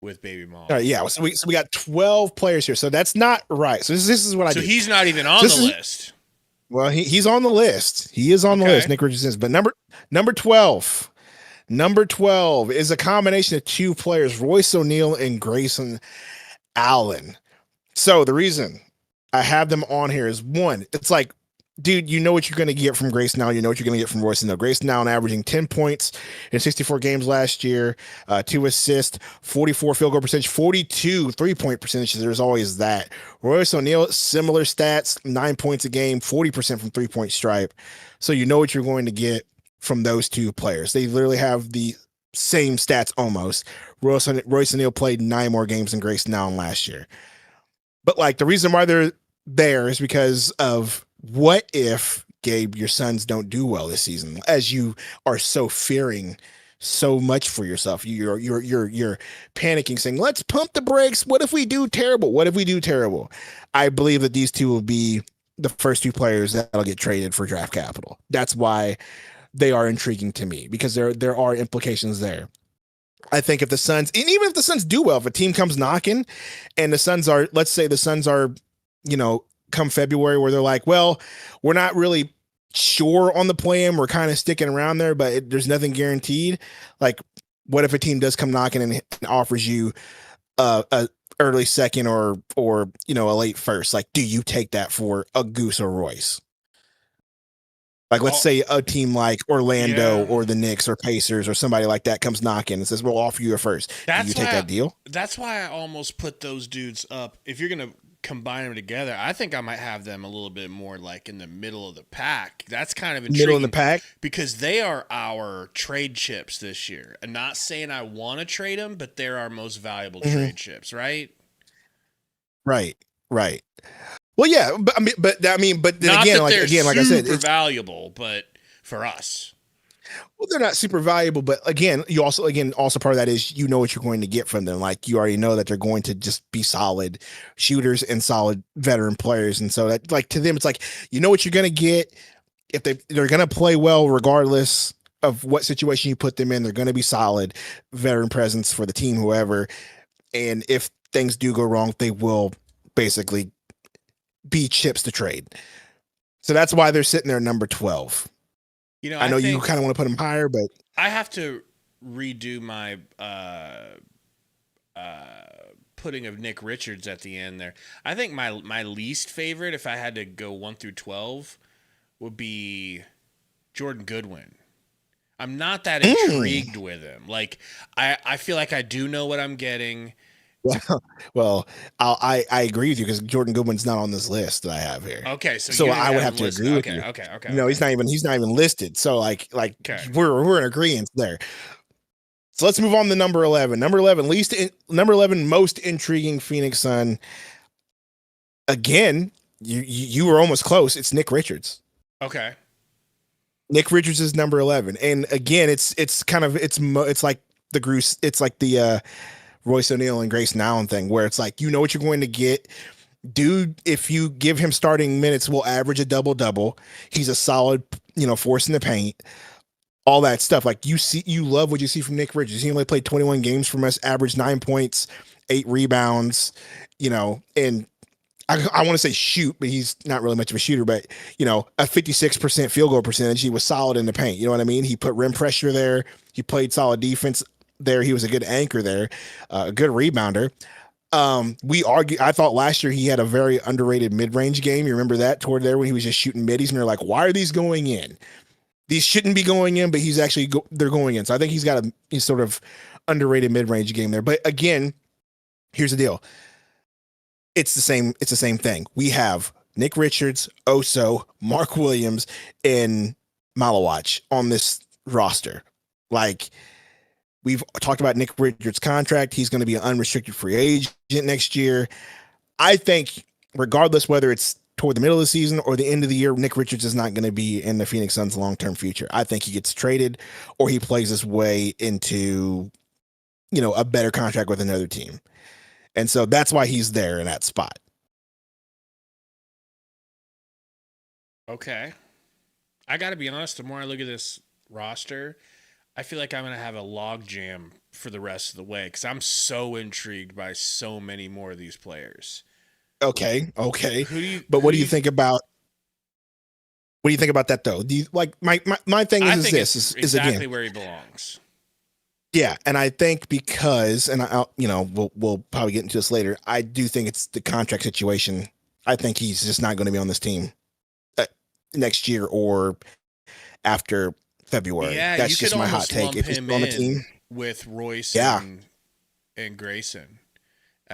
Baby Malo. All right, yeah. So we got 12 players here. So that's not right. So this is what I do. So he's not even on the list. Well, he's on the list. He is on the list. Nick Richards is. But number 12. Number 12 is a combination of two players, Royce O'Neal and Grayson Allen. So the reason I have them on here is one, it's like, dude, you know what you're going to get from Grayson Allen. You know what you're going to get from Royce O'Neal. Grayson Allen averaging 10 points in 64 games last year, 2 assists, 44 field goal percentage, 42 3-point percentages. There's always that. Royce O'Neal, similar stats, 9 points a game, 40% from 3-point stripe. So you know what you're going to get from those two players. They literally have the same stats almost. Royce O'Neal played 9 more games than Grayson Allen last year. But like the reason why they're there is because of what if, Gabe, your Suns don't do well this season, as you are so fearing so much for yourself. You're panicking, saying, let's pump the brakes. What if we do terrible? What if we do terrible? I believe that these two will be the first two players that'll get traded for draft capital. That's why they are intriguing to me, because there are implications there. I think if the Suns, and even if the Suns do well, if a team comes knocking and the Suns are, let's say the Suns are, come February where they're like, well, we're not really sure on the plan. We're kind of sticking around there, but there's nothing guaranteed. Like, what if a team does come knocking and offers you a early second or a late first? Like, do you take that for a Goose or Royce? Like, let's say a team like Orlando or the Knicks or Pacers or somebody like that comes knocking and says, we'll offer you a first. Do you take that deal? That's why I almost put those dudes up. If you're going to combine them together, I think I might have them a little bit more like in the middle of the pack. That's kind of intriguing. Middle of the pack? Because they are our trade chips this year. I'm not saying I want to trade them, but they're our most valuable trade chips, right? Right. Well, yeah, but then not again, like I said, it's valuable, but for us, well, they're not super valuable. But again, also part of that is you know what you're going to get from them. Like, you already know that they're going to just be solid shooters and solid veteran players, and so that, like, to them, it's like you know what you're going to get. If they're going to play well regardless of what situation you put them in, they're going to be solid veteran presence for the team, whoever. And if things do go wrong, they will basically be chips to trade. So that's why they're sitting there number 12. I know you kind of want to put them higher, but I have to redo my putting of Nick Richards at the end there. I think my least favorite, if I had to go 1 through 12, would be Jordan Goodwin. I'm not that intrigued with him. Like, I feel like I do know what I'm getting. Well, I agree with you, because Jordan Goodwin's not on this list that I have here. Okay, so I would have to agree with you. Okay. No, he's not even listed. So like we're in agreement there. So let's move on to number 11. Number 11 most intriguing Phoenix Sun. Again, you were almost close. It's Nick Richards. Okay. Nick Richards is number 11, and again, it's like the Royce O'Neal and Grayson Allen thing, where it's like, you know what you're going to get. Dude, if you give him starting minutes, will average a double-double. He's a solid, force in the paint, all that stuff. Like, you love what you see from Nick Richards. He only played 21 games from us, averaged 9 points, 8 rebounds, and I want to say shoot, but he's not really much of a shooter, but a 56% field goal percentage. He was solid in the paint. You know what I mean? He put rim pressure there. He played solid defense there. He was a good anchor there, a good rebounder. I thought last year he had a very underrated mid-range game. You remember that toward there when he was just shooting middies, and they're like, why are these going in? These shouldn't be going in, but they're going in. So I think he's got a sort of underrated mid-range game there. But again, here's the deal. It's the same thing. We have Nick Richards, Oso, Mark Williams, and Malawach on this roster. Like, We've talked about Nick Richards' contract. He's going to be an unrestricted free agent next year. I think, regardless whether it's toward the middle of the season or the end of the year, Nick Richards is not going to be in the Phoenix Suns' long-term future. I think he gets traded or he plays his way into, a better contract with another team. And so that's why he's there in that spot. Okay. I got to be honest, the more I look at this roster, I feel like I'm going to have a log jam for the rest of the way because I'm so intrigued by so many more of these players. Okay. But what do you think about that though? Do you like my thing is this is exactly again where he belongs. Yeah, and I think because, and we'll probably get into this later. I do think it's the contract situation. I think he's just not going to be on this team next year or after February. Yeah, that's just my hot take. If he's on the team with Royce, and Grayson.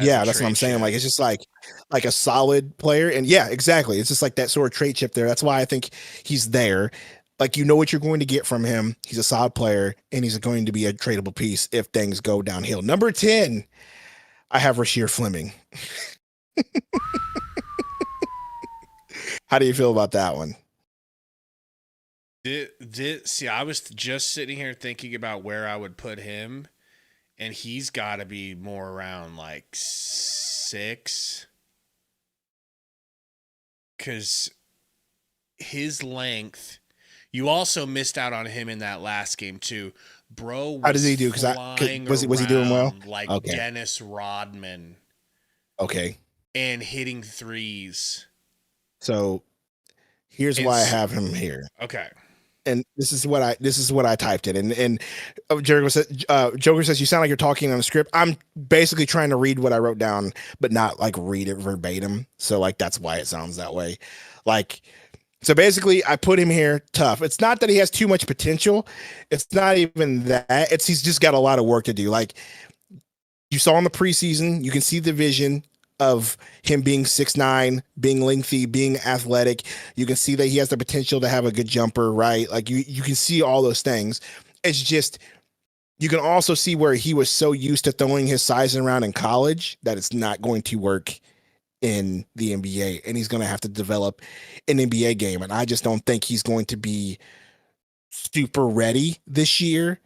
Yeah, that's what I'm saying. Like, it's just like a solid player, and yeah, exactly. It's just like that sort of trait chip there. That's why I think he's there. Like, what you're going to get from him. He's a solid player, and he's going to be a tradable piece if things go downhill. Number 10, I have Rasheer Fleming. How do you feel about that one? See, I was just sitting here thinking about where I would put him, and he's got to be more around like 6. Because his length... You also missed out on him in that last game too, bro. How does he do? Because was he doing well? Like Dennis Rodman. Okay. And hitting threes. So here's why I have him here. Okay. And this is what I typed in. And Joker says you sound like you're talking on a script. I'm basically trying to read what I wrote down, but not like read it verbatim. So like that's why it sounds that way. Like. So basically, I put him here tough. It's not that he has too much potential. It's not even that. He's just got a lot of work to do. Like you saw in the preseason, you can see the vision of him being 6'9", being lengthy, being athletic. You can see that he has the potential to have a good jumper, right? Like you can see all those things. It's just you can also see where he was so used to throwing his size around in college that it's not going to work in the NBA, and he's going to have to develop an NBA game. And I just don't think he's going to be super ready this year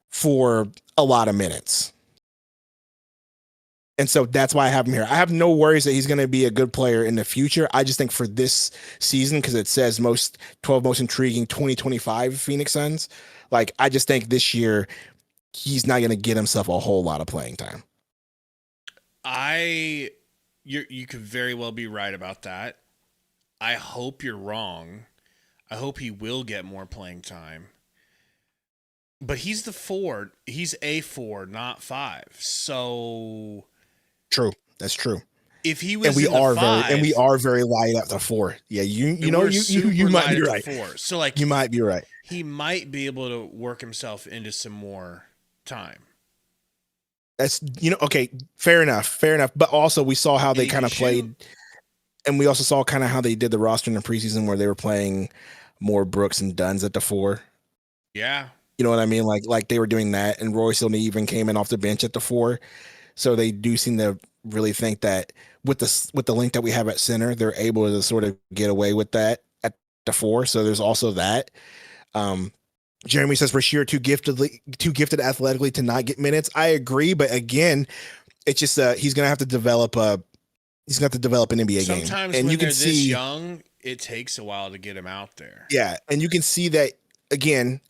for a lot of minutes. And so that's why I have him here. I have no worries that he's going to be a good player in the future. I just think for this season, because it says 12 most intriguing 2025 Phoenix Suns, like I just think this year he's not going to get himself a whole lot of playing time. You could very well be right about that. I hope you're wrong. I hope he will get more playing time. But he's the 4. He's a 4, not 5. So true. That's true. If he was, and we are very light at the 4. Yeah, you might be right. 4. So like you might be right. He might be able to work himself into some more time. That's okay, fair enough. But also we saw how they kind of played, and we also saw kind of how they did the roster in the preseason where they were playing more Brooks and Duns at the 4. Yeah. You know what I mean? Like they were doing that, and Royce O'Neal even came in off the bench at the 4. So they do seem to really think that with the length that we have at center, they're able to sort of get away with that at the 4. So there's also that. Jeremy says Rasheer too gifted athletically to not get minutes. I agree, but again, it's just he's gonna have to develop an NBA game. Sometimes and when you can see this young, it takes a while to get him out there. Yeah, and you can see that again,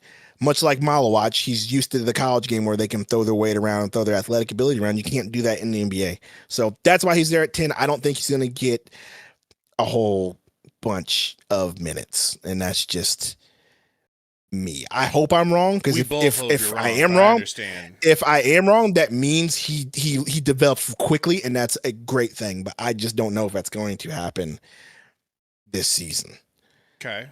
much like Malawach, he's used to the college game where they can throw their weight around and throw their athletic ability around. You can't do that in the NBA. So that's why he's there at 10. I don't think he's gonna get a whole bunch of minutes, and that's just me. I hope I'm wrong, because if I am wrong, that means he develops quickly, and that's a great thing. But I just don't know if that's going to happen this season. Okay.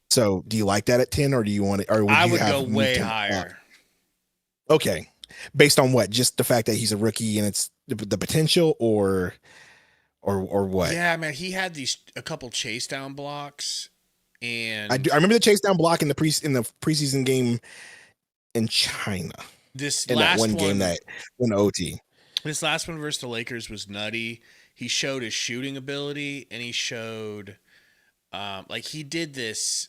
So, do you like that at 10, or do you want it? Or I would go way higher. Okay, based on what? Just the fact that he's a rookie and it's the potential, or what? Yeah, man, he had a couple chase down blocks. And I remember the chase down block in the preseason game in China. This in that last one game one, that went to OT. this last one versus the Lakers was nutty. He showed his shooting ability, and he showed like he did this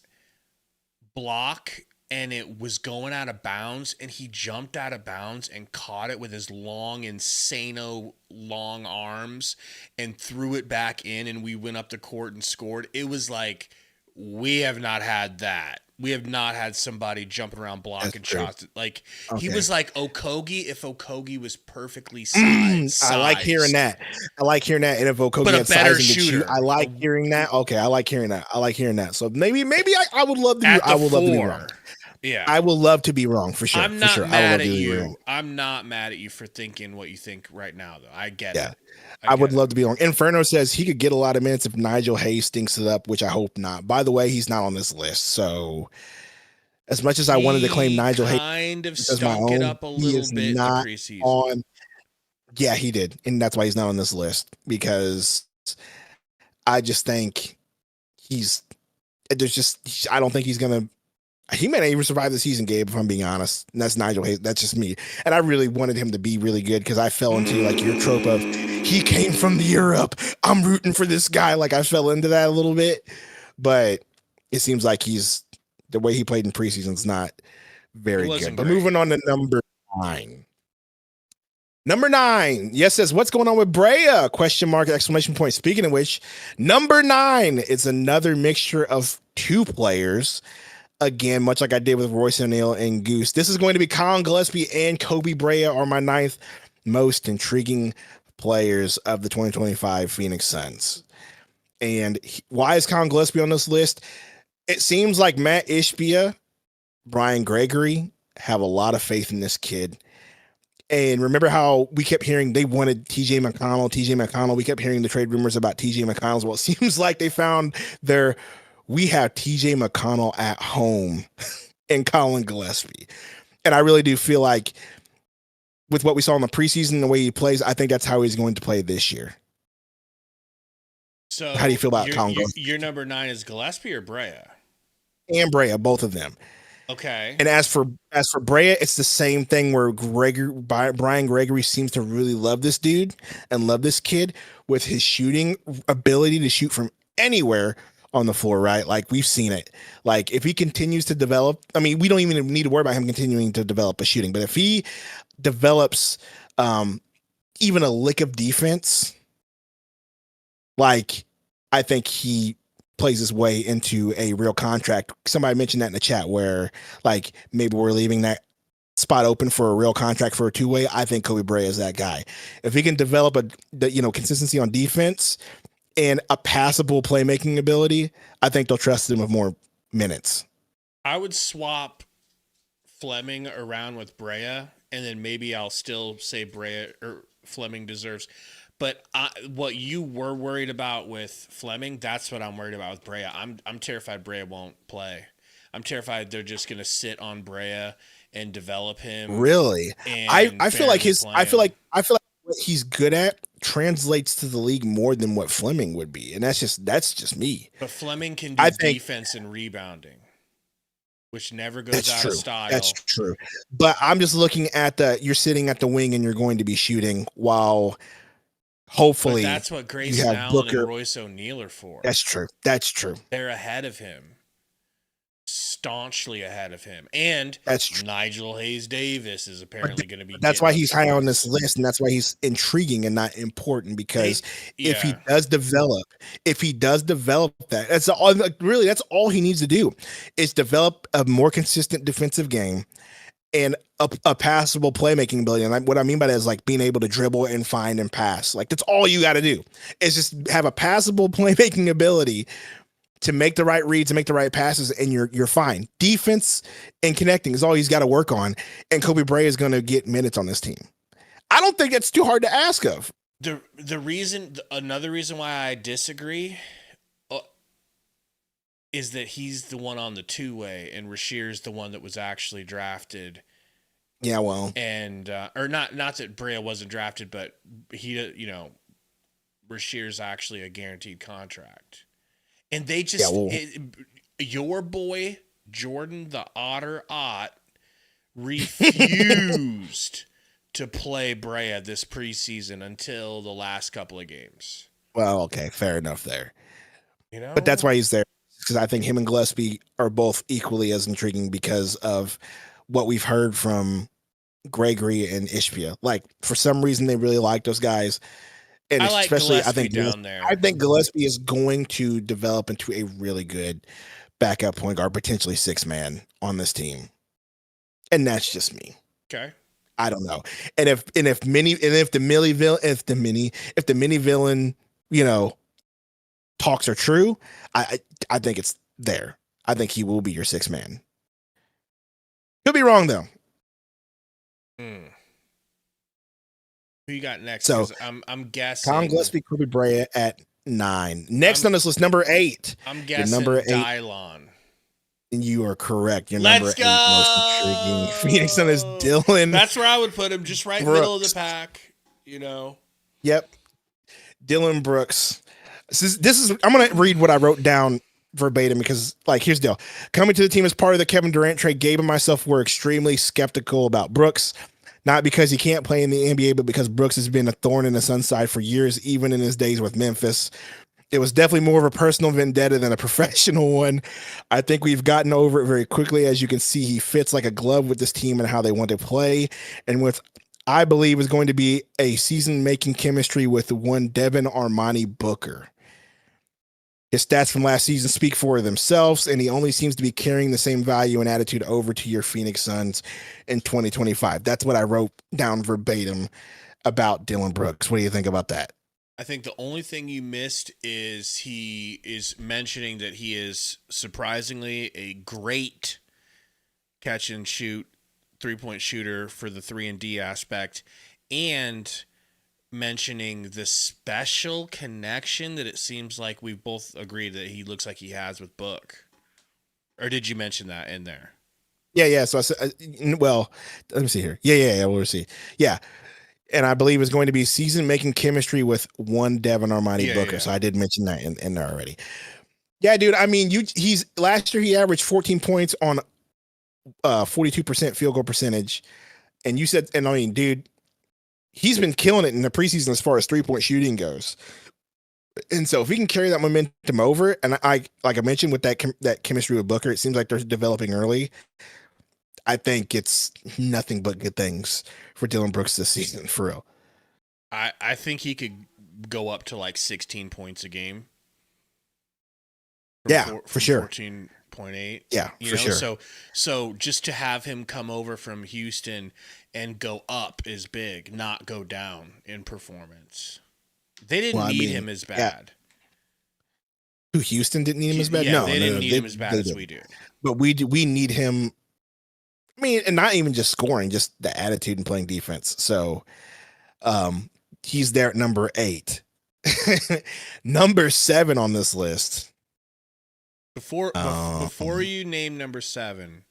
block and it was going out of bounds and he jumped out of bounds and caught it with his long insano long arms and threw it back in, and we went up the court and scored. It was like, we have not had that. We have not had somebody jumping around blocking shots. Like, he was like Okogie if Okogie was perfectly sized. I like hearing that. I like hearing that. And if Okogie But a had better size and could shoot, shooter. I like hearing that. Okay, I like hearing that. I like hearing that. So maybe I would love to be, At the I would love to be four. wrong. Yeah. I would love to be wrong for sure. I'm for not sure. mad I at would you. I'm not mad at you for thinking what you think right now, though. I get it. I would love to be wrong. Inferno says he could get a lot of minutes if Nigel Hayes stinks it up, which I hope not. By the way, he's not on this list. So as much as I wanted to claim Nigel Hayes, kind of stunk it up a little bit in the preseason. On. Yeah, he did, and that's why he's not on this list, because I just think I don't think he's gonna. He may not even survive the season, Gabe, if I'm being honest. And that's Nigel Hayes. That's just me. And I really wanted him to be really good because I fell into like your trope of he came from the Europe. I'm rooting for this guy. Like I fell into that a little bit, but it seems like the way he played in preseason is not very good. But moving on to number 9. Number 9, yes, says, what's going on with Brea? Question mark, exclamation point. Speaking of which, number 9 is another mixture of 2 players. Again, much like I did with Royce O'Neal and Goose. This is going to be Colin Gillespie and Kobe Brea are my 9th most intriguing players of the 2025 Phoenix Suns. And why is Colin Gillespie on this list? It seems like Matt Ishbia, Brian Gregory have a lot of faith in this kid. And remember how we kept hearing they wanted TJ McConnell. We kept hearing the trade rumors about TJ McConnell. Well, it seems like they found we have TJ McConnell at home in Colin Gillespie. And I really do feel like with what we saw in the preseason, the way he plays, I think that's how he's going to play this year. So how do you feel about Colin Gillespie? Your number 9 is Gillespie or Brea? And Brea, both of them. Okay. And as for Brea, it's the same thing where Brian Gregory seems to really love this dude and love this kid with his shooting ability to shoot from anywhere on the floor, right? Like we've seen it. Like if he continues to develop, I mean, we don't even need to worry about him continuing to develop a shooting, but if he develops even a lick of defense, like I think he plays his way into a real contract. Somebody mentioned that in the chat where like maybe we're leaving that spot open for a real contract for a 2-way. I think Kobe Brea is that guy. If he can develop consistency on defense and a passable playmaking ability, I think they'll trust him with more minutes. I would swap Fleming around with Brea, and then maybe I'll still say Brea or Fleming deserves. But what you were worried about with Fleming, that's what I'm worried about with Brea. I'm terrified Brea won't play. I'm terrified they're just going to sit on Brea and develop him. Really? I feel like what he's good at translates to the league more than what Fleming would be. And that's just me. But Fleming can do defense and rebounding, which never goes out of style. That's true. But I'm just looking at you're sitting at the wing and you're going to be shooting while hopefully but that's what Grayson Allen and Royce O'Neal are for. That's true. They're ahead of him. Staunchly ahead of him. And that's Nigel Hayes Davis is apparently going to be. That's why he's high on this list, and that's why he's intriguing and not important, because if he does develop that, that's all he needs to do is develop a more consistent defensive game and a passable playmaking ability. And what I mean by that is like being able to dribble and find and pass. Like that's all you got to do is just have a passable playmaking ability to make the right reads and make the right passes, and you're fine. Defense and connecting is all he's got to work on, and Kobe Brea is going to get minutes on this team. I don't think that's too hard to ask of. Another reason why I disagree is that he's the one on the 2-way, and Rasheer's the one that was actually drafted. Yeah, well, and or not that Brea wasn't drafted, but Rasheer's actually a guaranteed contract. And they just, your boy, Jordan the Otter Ott, refused to play Brea this preseason until the last couple of games. Well, okay, fair enough there. You know, But that's why he's there, because I think him and Gillespie are both equally as intriguing because of what we've heard from Gregory and Ishbia. Like, for some reason, they really like those guys. And I like especially, Gillespie I think down there. I think Gillespie is going to develop into a really good backup point guard, potentially 6-man on this team. And that's just me. Okay. I don't know. And if the mini villain, you know, talks are true, I think it's there. I think he will be your 6-man. Could be wrong though. Who you got next? So I'm guessing Colin Gillespie, Kobe Bryant at 9. Next on this list, number 8. I'm guessing number 8. Dylon. And you are correct. Your Let's number 8 go! most intriguing Phoenix Sun is Dylan. That's where I would put him, just right Brooks. middle of the pack. You know. Yep. Dylan Brooks. This is I'm gonna read what I wrote down verbatim because, like, here's the deal. Coming to the team as part of the Kevin Durant trade, Gabe and myself were extremely skeptical about Brooks. Not because he can't play in the NBA, but because Brooks has been a thorn in the Sun's side for years, even in his days with Memphis. It was definitely more of a personal vendetta than a professional one. I think we've gotten over it very quickly. As you can see, he fits like a glove with this team and how they want to play. And with, I believe, is going to be a season-making chemistry with one Devin Armani Booker. His stats from last season speak for themselves, and he only seems to be carrying the same value and attitude over to your Phoenix Suns in 2025. That's what I wrote down verbatim about Dylan Brooks. What do you think about that? I think the only thing you missed is he is mentioning that he is surprisingly a great catch and shoot 3-point shooter for the 3-and-D aspect, and mentioning the special connection that it seems like we've both agreed that he looks like he has with Book. Or did you mention that in there? Yeah. So I said, well, let me see here. Yeah. We'll see. Yeah. And I believe it's going to be season-making chemistry with one Devin Armani Booker. Yeah. So I did mention that in there already. Yeah, dude. I mean, he's last year he averaged 14 points on 42% field goal percentage. And you said, and I mean, dude, he's been killing it in the preseason as far as 3-point shooting goes. And so if we can carry that momentum over, and I like I mentioned with that chemistry with Booker, it seems like they're developing early. I think it's nothing but good things for Dylan Brooks this season, for real. I think he could go up to like 16 points a game. For sure. 14.8. Yeah, for sure. So just to have him come over from Houston and go up is big, not go down in performance. They didn't need him as bad. Who, Houston didn't need him as bad? Yeah, no, they didn't need him as bad as we do. But we need him. I mean, and not even just scoring, just the attitude and playing defense. So he's there at number 8. Number 7 on this list. Before you name number 7,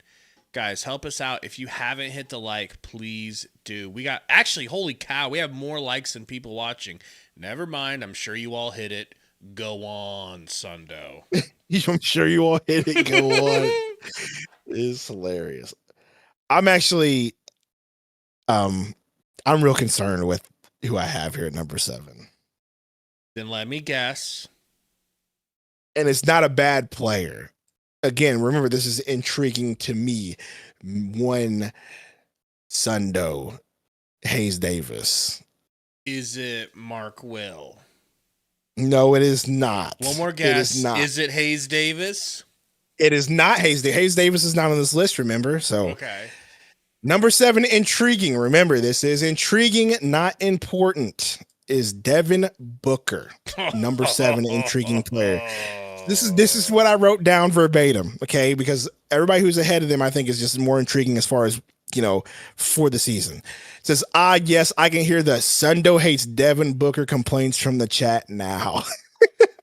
guys, help us out. If you haven't hit the like, please do. We got, actually, holy cow, we have more likes than people watching. Never mind. I'm sure you all hit it. Go on, Sundo. I'm sure you all hit it. Go on. It's hilarious. I'm actually, I'm real concerned with who I have here at number 7. Then let me guess. And it's not a bad player. Again, remember, this is intriguing to me. One Sundo, Hayes Davis. Is it Mark Will? No, it is not. One more guess. It is not. Is it Hayes Davis? It is not Hayes Davis. Hayes Davis is not on this list, remember? So, okay. Number 7, intriguing. Remember, this is intriguing, not important. Is Devin Booker. Number 7, intriguing player. This is what I wrote down verbatim, okay? Because everybody who's ahead of them, I think, is just more intriguing as far as, for the season. It says, yes, I can hear the Sundo hates Devin Booker complaints from the chat now.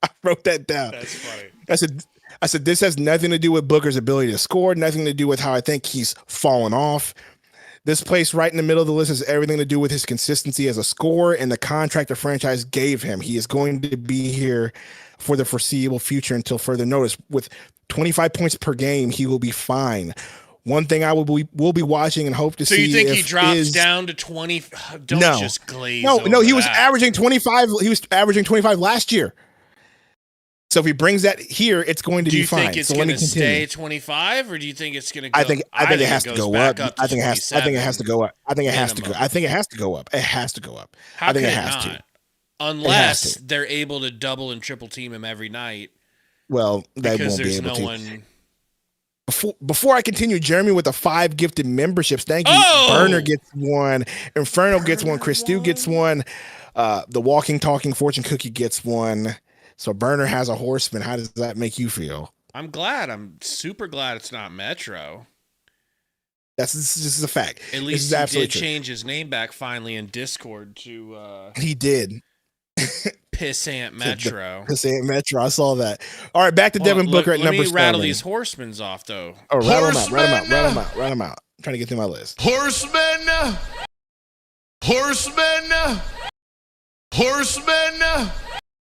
I wrote that down. That's funny. I said, this has nothing to do with Booker's ability to score, nothing to do with how I think he's fallen off. This place right in the middle of the list has everything to do with his consistency as a scorer and the contract the franchise gave him. He is going to be here for the foreseeable future until further notice. With 25 points per game, he will be fine. One thing I will be watching and hope to So see. you think he if drops is, down to 20? Don't No. just glaze no, over he was that. averaging 25. He was averaging 25 last year. So if he brings that here, it's going to Do be you fine. think it's So let going me to continue. stay 25, or do you think it's going to go? I think it has to goes go back up. to I think it has. I think it has to 27 go up. I think it has to go. minimum. I think it has to go up. It has to go up. How I think could it it has to. not? Unless they're able to double and triple team him every night. Well, they because won't be there's able no to. one. Before I continue, Jeremy with the 5 gifted memberships. Thank you. Oh! Burner gets one. Inferno gets one. Chris Stu gets one. The Walking Talking Fortune Cookie gets one. So Burner has a horseman. How does that make you feel? I'm glad. I'm super glad it's not Metro. This is a fact. At least he did change his name back finally in Discord to he did. Pissant Metro. Pissant Metro. I saw that. All right, back to Devin Booker at number 7. Let me rattle these horsemen's off though. Oh, rattle them out. I'm trying to get through my list. Horsemen.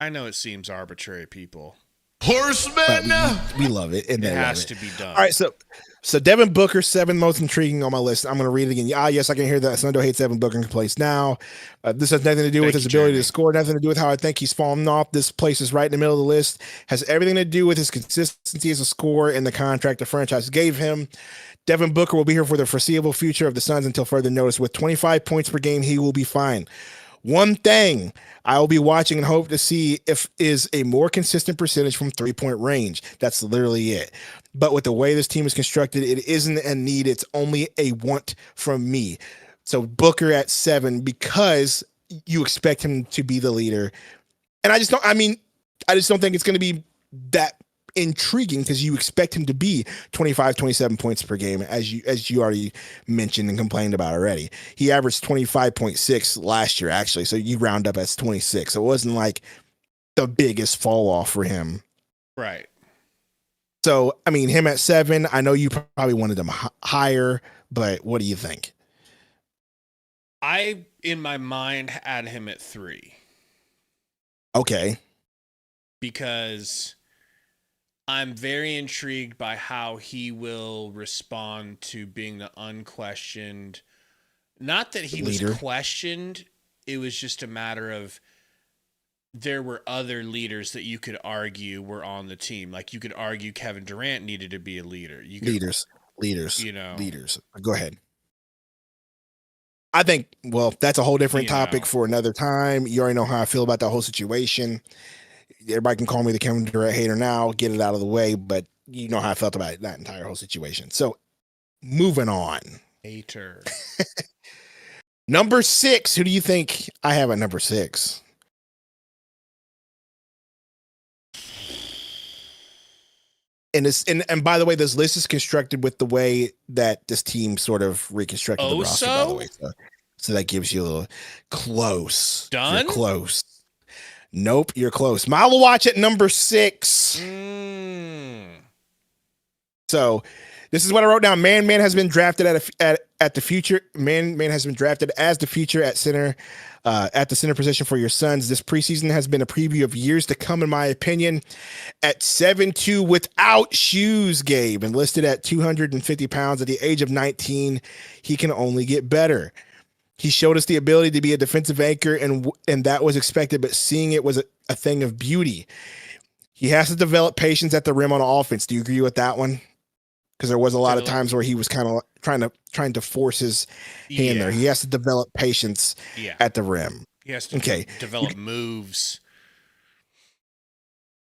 I know it seems arbitrary, people. Horsemen. We love it. And it has to be done. All right, so Devin Booker, 7 most intriguing on my list. I'm going to read it again. Yes, I can hear that. Sundo hates Devin Booker in place now. This has nothing to do with his ability to score, nothing to do with how I think he's fallen off. This place is right in the middle of the list. Has everything to do with his consistency as a scorer and the contract the franchise gave him. Devin Booker will be here for the foreseeable future of the Suns until further notice. With 25 points per game, he will be fine. One thing I will be watching and hope to see if is a more consistent percentage from 3-point range. That's literally it. But with the way this team is constructed, it isn't a need. It's only a want from me. So Booker at 7 because you expect him to be the leader. And I just don't think it's going to be that intriguing because you expect him to be 25, 27 points per game, as you already mentioned and complained about already. He averaged 25.6 last year, actually. So you round up as 26. So it wasn't like the biggest fall off for him. Right. So, I mean, him at 7, I know you probably wanted him higher, but what do you think? I, in my mind, had him at 3. Okay. Because I'm very intrigued by how he will respond to being the unquestioned. Not that he was questioned. It was just a matter of there were other leaders that you could argue were on the team. Like you could argue Kevin Durant needed to be a leader. Leaders. You know, leaders. Go ahead. I think, well, that's a whole different topic for another time. You already know how I feel about that whole situation. Everybody can call me the Kevin Durant hater now, get it out of the way, but you know how I felt about that entire whole situation. So moving on. Hater. Number 6. Who do you think I have at number 6? And by the way, this list is constructed with the way that this team sort of reconstructed the roster, by the way. So that gives you a little close. Done? You're close. Nope, you're close. Malawatch at number 6. So this is what I wrote down. Man has been drafted at the future. Man has been drafted as the future at center, at the center position for your Suns. This preseason has been a preview of years to come, in my opinion. At 7'2" without shoes, Gabe, and listed at 250 pounds at the age of 19, he can only get better. He showed us the ability to be a defensive anchor, and that was expected, but seeing it was a thing of beauty. He has to develop patience at the rim on offense. Do you agree with that one? Because there was a lot of times where he was kind of trying to force his hand there. He has to develop patience at the rim. He has to develop moves.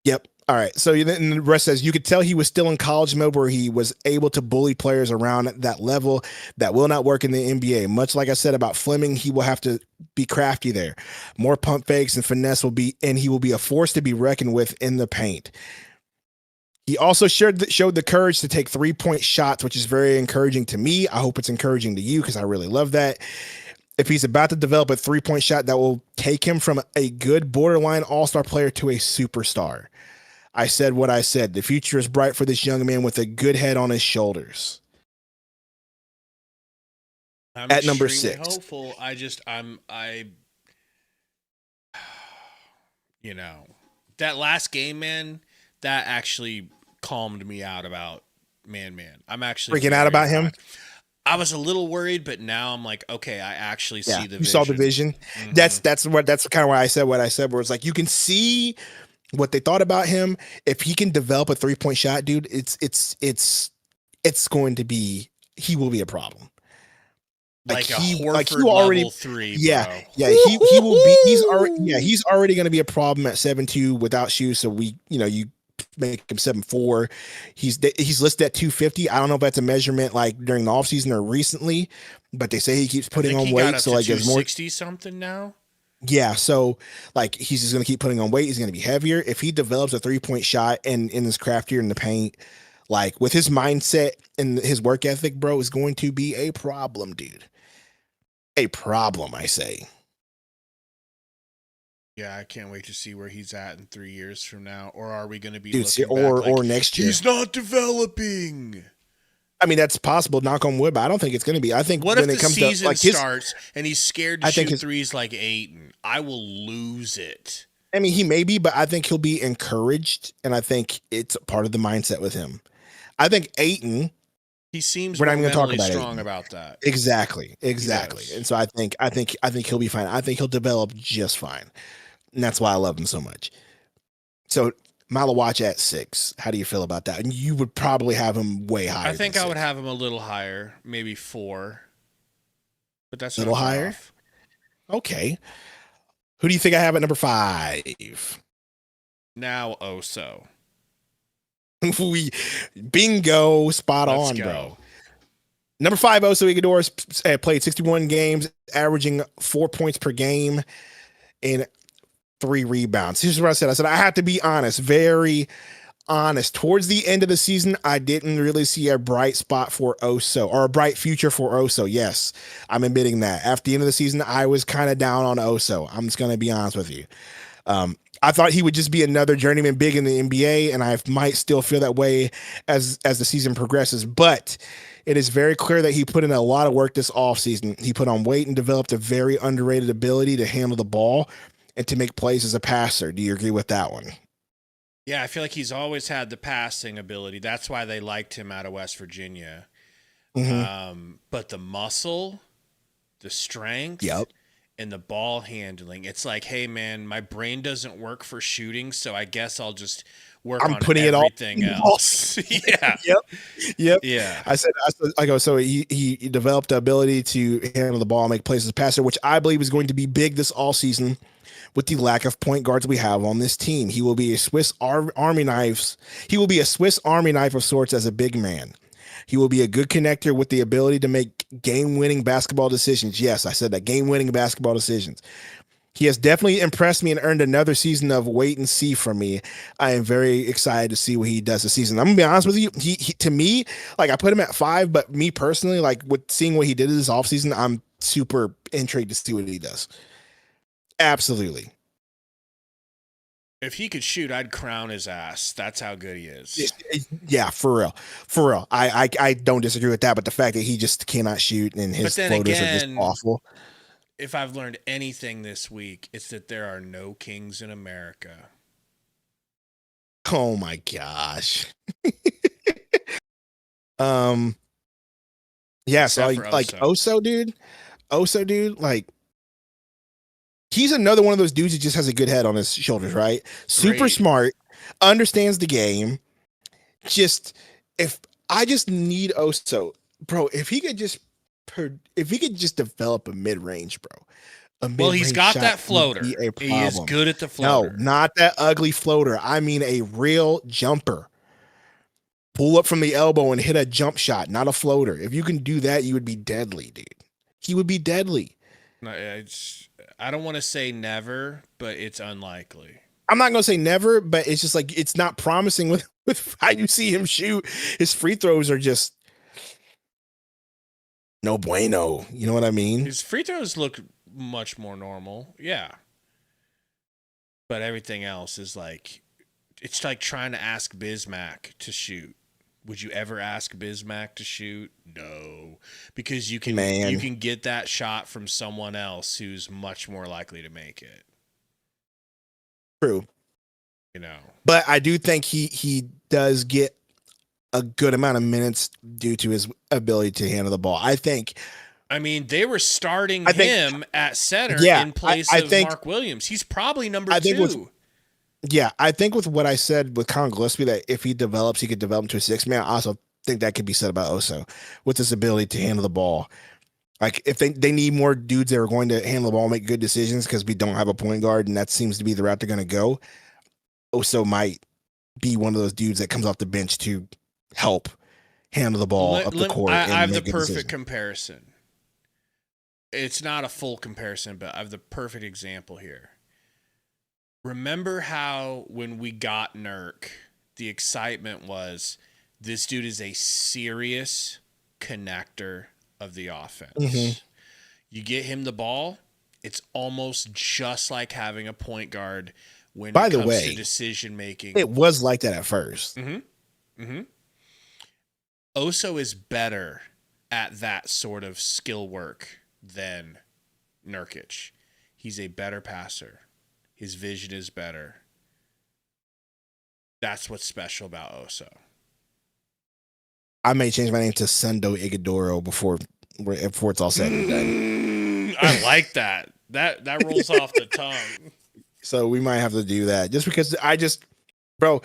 Yep. All right. So then the rest says you could tell he was still in college mode where he was able to bully players around that level. That will not work in the NBA. Much like I said about Fleming, he will have to be crafty there. More pump fakes and finesse and he will be a force to be reckoned with in the paint. He also showed the courage to take 3-point shots, which is very encouraging to me. I hope it's encouraging to you because I really love that. If he's about to develop a 3-point shot, that will take him from a good borderline all-star player to a superstar. I said what I said. The future is bright for this young man with a good head on his shoulders. I'm at number 6. Hopeful. You know, that last game, man, that actually calmed me out about man. I'm actually Freaking out very about him? high. I was a little worried, but now I'm like, okay, I actually Yeah, see the you vision. saw the vision. Mhm. That's kind of why I said what I said. Where it's like you can see what they thought about him. If he can develop a 3-point shot, dude, it's going to be. He will be a problem. like a he Horford already level 3, yeah bro. he will be he's already going to be a problem at 7'2" without shoes. So you make him 7'4". He's listed at 250. I don't know if that's a measurement like during the offseason or recently, but they say he keeps putting on weight. So like there's more 260 something now. Yeah, so like he's just going to keep putting on weight. He's going to be heavier. If he develops a 3-point shot and in his craftier in the paint, like with his mindset and his work ethic, bro, is going to be a problem, dude. A problem, I say. Yeah, I can't wait to see where he's at in 3 years from now. Or are we going to be Dude, looking or back like, next year. he's not developing? I mean, that's possible. Knock on wood, but I don't think it's going to be. I think What when if it the comes season to like starts and he's scared to I think shoot threes like Ayton? I will lose it. I mean, he may be, but I think he'll be encouraged, and I think it's part of the mindset with him. I think Ayton. He seems We're not more even gonna talk mentally about strong Ayton. about that. Exactly. does. And so I think he'll be fine. I think he'll develop just fine, and that's why I love him so much. So Malawatch at 6. How do you feel about that? And you would probably have him way higher. I think than I would 6. have him a little higher, maybe 4. But that's A little not far higher? off. Okay. Who do you think I have at number 5? Now Oso. We bingo, spot Let's on, go. bro. Number 5, Oso Ighodaro played 61 games, averaging 4 points per game and 3 rebounds. Here's what I said. I have to be honest, very honest. Towards the end of the season, I didn't really see a bright spot for Oso or a bright future for Oso. Yes, I'm admitting that. After the end of the season, I was kind of down on Oso. I'm just going to be honest with you. I thought he would just be another journeyman big in the NBA, and I might still feel that way as the season progresses. But it is very clear that he put in a lot of work this offseason. He put on weight and developed a very underrated ability to handle the ball and to make plays as a passer. Do you agree with that one? Yeah, I feel like he's always had the passing ability. That's why they liked him out of West Virginia. But the muscle, the strength, Yep. and the ball handling, it's like, hey, man, my brain doesn't work for shooting, so I guess I'll just work on putting it all everything else. Yeah. Yep. Yeah. I said, so he developed the ability to handle the ball, make plays as a passer, which I believe is going to be big this all season with the lack of point guards we have on this team. He will be a Swiss Army knife. He will be a Swiss Army knife of sorts as a big man. He will be a good connector with the ability to make game-winning basketball decisions. Yes, I said that, game-winning basketball decisions. He has definitely impressed me and earned another season of wait and see from me. I am very excited to see what he does this season. I'm gonna be honest with you. He to me, like I put him at 5, but me personally, like with seeing what he did this offseason, I'm super intrigued to see what he does. Absolutely. If he could shoot, I'd crown his ass. That's how good he is. Yeah, for real. I don't disagree with that, but the fact that he just cannot shoot and his floaters are just awful. If I've learned anything this week, it's that there are no kings in America. Oh my gosh. Yeah, so like Oso, dude, like he's another one of those dudes who just has a good head on his shoulders, right? Super smart, understands the game. If I just need Oso, bro, if he could just develop a mid-range, bro. Well, he's got that floater. He is good at the floater. No, not that ugly floater. I mean a real jumper. Pull up from the elbow and hit a jump shot, not a floater. If you can do that, you would be deadly, dude. He would be deadly. No, I don't want to say never, but it's unlikely. I'm not going to say never, but it's just like it's not promising with how you see him shoot. His free throws are just no bueno. You know what I mean? His free throws look much more normal. Yeah. But everything else is like, it's like trying to ask Bismack to shoot. Would you ever ask Bismack to shoot? No, because you can get that shot from someone else who's much more likely to make it. True. You know. But I do think he does get a good amount of minutes due to his ability to handle the ball. I mean, they were starting I think- him at center Yeah, in place I of think- Mark Williams. He's probably number I think two. I think with what I said with Colin Gillespie, that if he develops, he could develop into a 6-man. I also think that could be said about Oso with his ability to handle the ball. Like if they need more dudes that are going to handle the ball, make good decisions, because we don't have a point guard, and that seems to be the route they're going to go. Oso might be one of those dudes that comes off the bench to help handle the ball up the court. I and have the make good perfect decisions. comparison. It's not a full comparison, but I have the perfect example here. Remember how when we got Nurk, the excitement was this dude is a serious connector of the offense. Mhm. You get him the ball, it's almost just like having a point guard when By it the comes way, to decision making. It was like that at first. Mm-hmm. Oso is better at that sort of skill work than Nurkic. He's a better passer. His vision is better. That's what's special about Oso. I may change my name to Sendo Iguodaro before it's all said and done. I like that. That rolls off the tongue. So we might have to do that just because bro,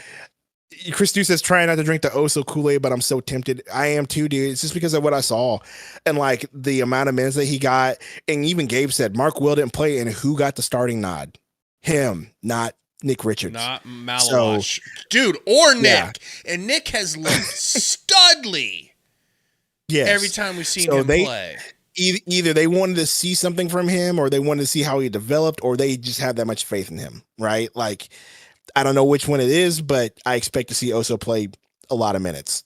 Chris Dew says try not to drink the Oso Kool-Aid, but I'm so tempted. I am too, dude. It's just because of what I saw and like the amount of minutes that he got. And even Gabe said Mark Will didn't play, and who got the starting nod? Him, not Nick Richards. Not Malawach. Dude, or Nick. Yeah. And Nick has looked studly Yes. every time we've seen So him they- play. Either they wanted to see something from him, or they wanted to see how he developed, or they just had that much faith in him, right? Like, I don't know which one it is, but I expect to see Oso play a lot of minutes.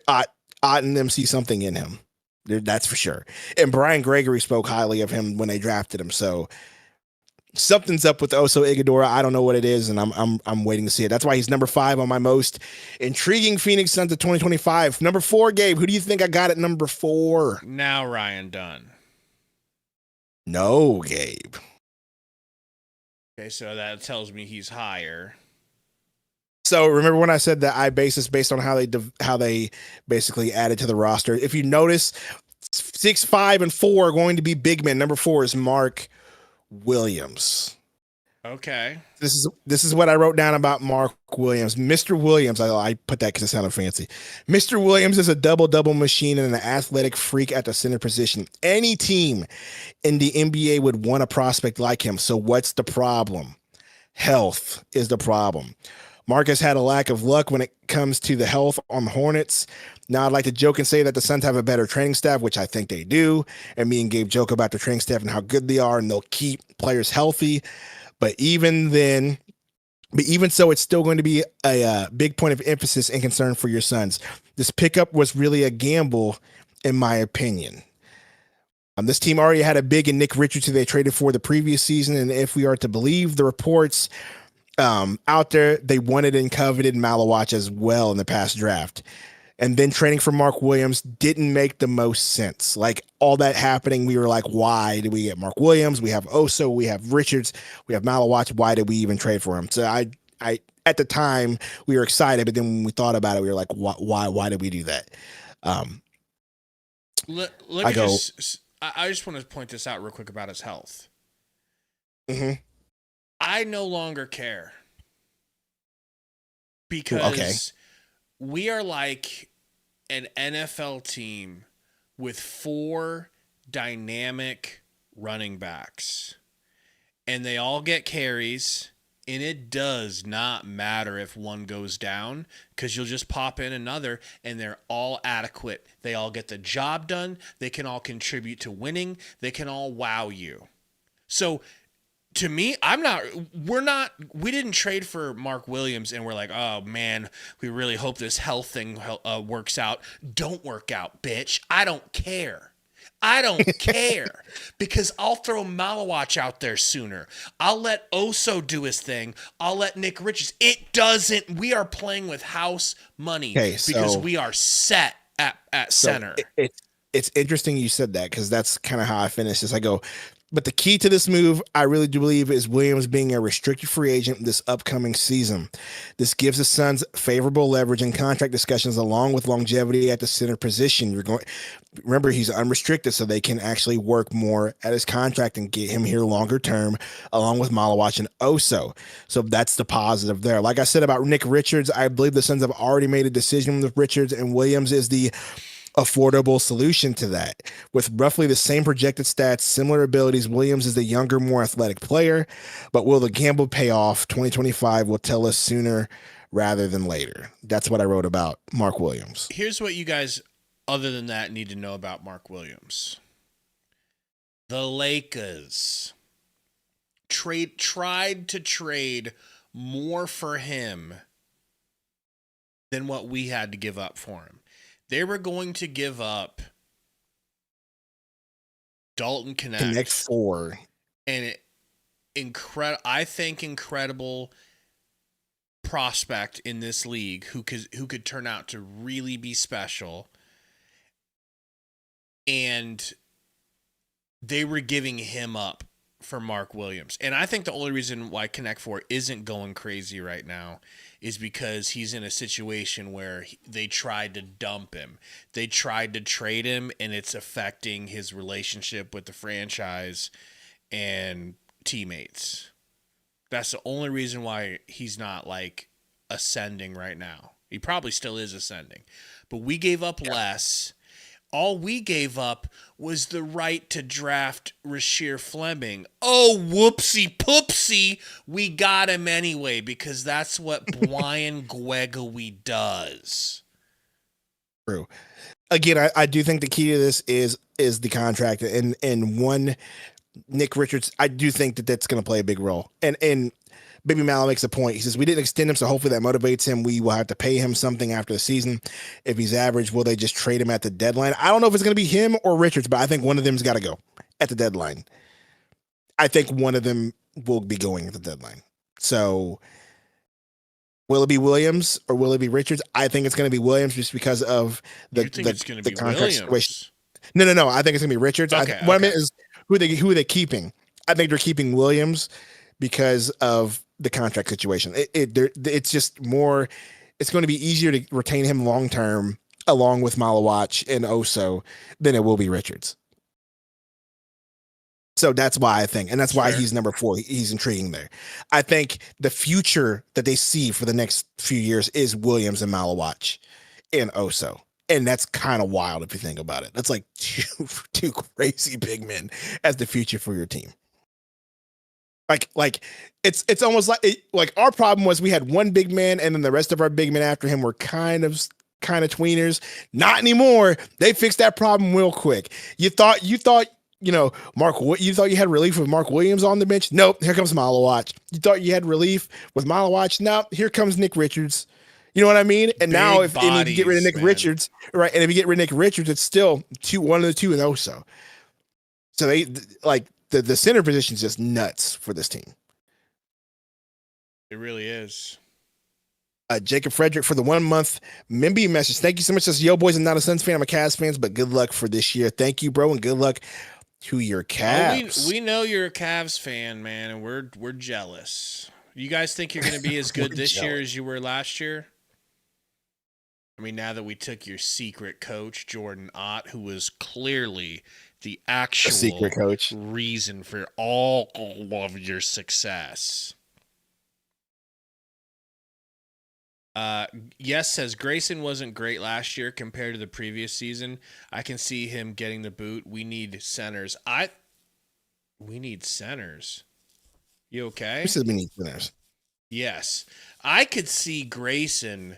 Ott and them see something in him. That's for sure. And Brian Gregory spoke highly of him when they drafted him. So something's up with Oso Iguodaro. I don't know what it is, and I'm waiting to see it. That's why he's number 5 on my most intriguing Phoenix Suns of 2025. Number 4, Gabe. Who do you think I got at number 4? Now Ryan Dunn. No, Gabe. Okay, so that tells me he's higher. So remember when I said that I base this based on how they basically added to the roster. If you notice, 6, 5, and 4 are going to be big men. Number 4 is Mark Williams. Okay. This is what I wrote down about Mark Williams. Mr. Williams, I put that because it sounded fancy. Mr. Williams is a double-double machine and an athletic freak at the center position. Any team in the NBA would want a prospect like him. So what's the problem? Health is the problem. Marcus had a lack of luck when it comes to the health on the Hornets. Now, I'd like to joke and say that the Suns have a better training staff, which I think they do. And me and Gabe joke about the training staff and how good they are, and they'll keep players healthy. But even so, it's still going to be a big point of emphasis and concern for your Suns. This pickup was really a gamble, in my opinion. This team already had a big in Nick Richards, who they traded for the previous season. And if we are to believe the reports out there, they wanted and coveted Malawach as well in the past draft. And then trading for Mark Williams didn't make the most sense. Like all that happening, we were like, why did we get Mark Williams? We have Oso, we have Richards, we have Malawach. Why did we even trade for him? So I at the time we were excited, but then when we thought about it, we were like, why did we do that? I just want to point this out real quick about his health. Mm-hmm. I no longer care because we are like an NFL team with 4 dynamic running backs, and they all get carries, and it does not matter if one goes down because you'll just pop in another, and they're all adequate. They all get the job done. They can all contribute to winning. They can all wow you. So to me, we didn't trade for Mark Williams and we're like, oh man, we really hope this health thing works out. Don't work out, bitch. I don't care. I don't care because I'll throw Malawach out there sooner. I'll let Oso do his thing. I'll let Nick Richards. We are playing with house money because we are set at center. It's interesting you said that because that's kind of how I finished this. I go, But the key to this move, I really do believe, is Williams being a restricted free agent this upcoming season. This gives the Suns favorable leverage in contract discussions along with longevity at the center position. Remember, he's unrestricted, so they can actually work more at his contract and get him here longer term, along with Malawach and Oso. So that's the positive there. Like I said about Nick Richards, I believe the Suns have already made a decision with Richards, and Williams is the affordable solution to that. With roughly the same projected stats, similar abilities, Williams is the younger, more athletic player, but will the gamble pay off? 2025 will tell us sooner rather than later. That's what I wrote about Mark Williams. Here's what you guys, other than that, need to know about Mark Williams. The Lakers tried to trade more for him than what we had to give up for him. They were going to give up Dalton Connect 4 and I think incredible prospect in this league who could turn out to really be special. And they were giving him up for Mark Williams. And I think the only reason why Connect 4 isn't going crazy right now is because he's in a situation where they tried to dump him. They tried to trade him, and it's affecting his relationship with the franchise and teammates. That's the only reason why he's not like ascending right now. He probably still is ascending. But we gave up less. All we gave up was the right to draft Rasheer Fleming. Oh, whoopsie poopsie. We got him anyway because that's what Brian Guegawi does. True. Again, I do think the key to this is the contract. And one, Nick Richards, I do think that's going to play a big role. And Baby Mallow makes a point. He says, we didn't extend him, so hopefully that motivates him. We will have to pay him something after the season. If he's average, will they just trade him at the deadline? I don't know if it's going to be him or Richards, but I think one of them's got to go at the deadline. I think one of them will be going at the deadline. So will it be Williams or will it be Richards? I think it's going to be Williams just because of the contract situation. No. I think it's going to be Richards. What I meant is who are they keeping? I think they're keeping Williams because of the contract situation. It's just more, it's going to be easier to retain him long term along with Malawach and Oso than it will be Richards. So that's why I think, and that's why he's number 4. He's intriguing there. I think the future that they see for the next few years is Williams and Malawach and Oso. And that's kind of wild if you think about it. That's like two crazy big men as the future for your team. Like it's almost like our problem was we had one big man and then the rest of our big men after him were kind of tweeners. Not anymore. They fixed that problem real quick. You thought you thought you had relief with Mark Williams on the bench. Nope, here comes Malawach. You thought you had relief with Malawach. Nope, here comes Nick Richards. You know what I mean? And big now if you get rid of Nick Richards, right? And if you get rid of Nick Richards, it's still one of the two and Oso. So they like the center position is just nuts for this team. It really is. Jacob Frederick for the 1 month Mimby message. Thank you so much. Says, yo, boys, I'm not a Suns fan. I'm a Cavs fan, but good luck for this year. Thank you, bro, and good luck to your Cavs. We know you're a Cavs fan, man, and we're jealous. You guys think you're going to be as good this year as you were last year? I mean, now that we took your secret coach, Jordan Ott, who was clearly the actual secret coach reason for all of your success. Yes says Grayson wasn't great last year compared to the previous season. I can see him getting the boot. We need centers. We need centers. You okay? Who says we need centers? Yes. I could see Grayson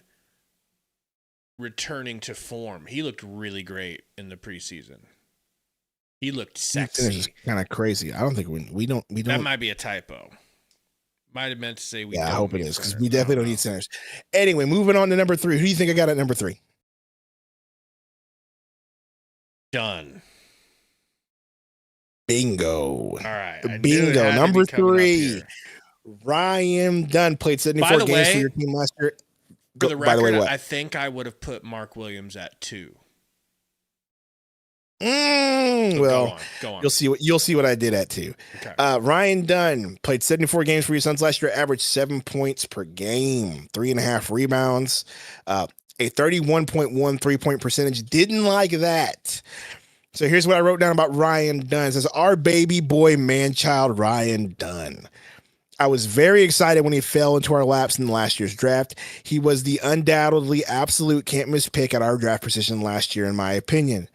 returning to form. He looked really great in the preseason. He looked sexy. Kind of crazy. I don't think we don't. That might be a typo. Might have meant to say we. Yeah, I hope it is because we definitely don't need centers. Anyway, moving on to number 3. Who do you think I got at number 3? Done. Bingo. All right. Bingo. Number 3. Ryan Dunn played 74 games for your team last year. For the record, I think I would have put Mark Williams at 2. So Well, go on. you'll see what I did at too. Okay. Ryan Dunn played 74 games for your Suns last year, averaged 7 points per game, 3.5 rebounds, a 31.1 3-point percentage. Didn't like that. So here's what I wrote down about Ryan Dunn. It says, our baby boy man child Ryan Dunn. I was very excited when he fell into our laps in last year's draft. He was the undoubtedly absolute can't miss pick at our draft position last year, in my opinion.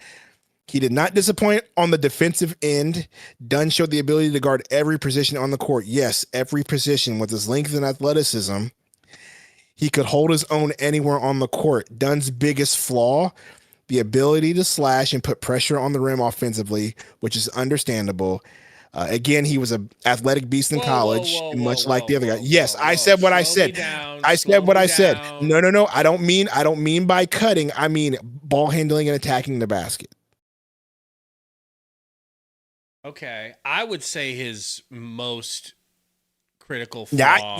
He did not disappoint on the defensive end. Dunn showed the ability to guard every position on the court. Yes, every position with his length and athleticism. He could hold his own anywhere on the court. Dunn's biggest flaw, the ability to slash and put pressure on the rim offensively, which is understandable. Again, he was an athletic beast in college, much like the other guy. Yes, I said what I said. I said what I said. No. I don't mean by cutting. I mean ball handling and attacking the basket. Okay, I would say his most critical flaw.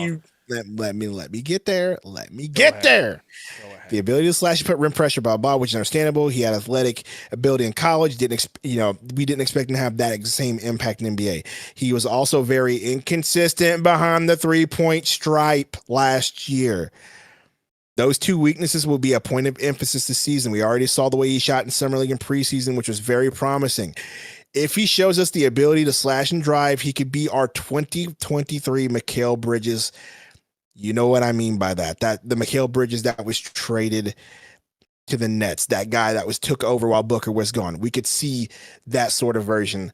Let me get there. Let me get there. Go ahead. The ability to slash and put rim pressure, blah blah, which is understandable. He had athletic ability in college. We didn't expect him to have that same impact in NBA. He was also very inconsistent behind the 3-point stripe last year. Those two weaknesses will be a point of emphasis this season. We already saw the way he shot in Summer League and preseason, which was very promising. If he shows us the ability to slash and drive, he could be our 2023 Mikal Bridges. You know what I mean by that. That the Mikal Bridges that was traded to the Nets, that guy that was took over while Booker was gone. We could see that sort of version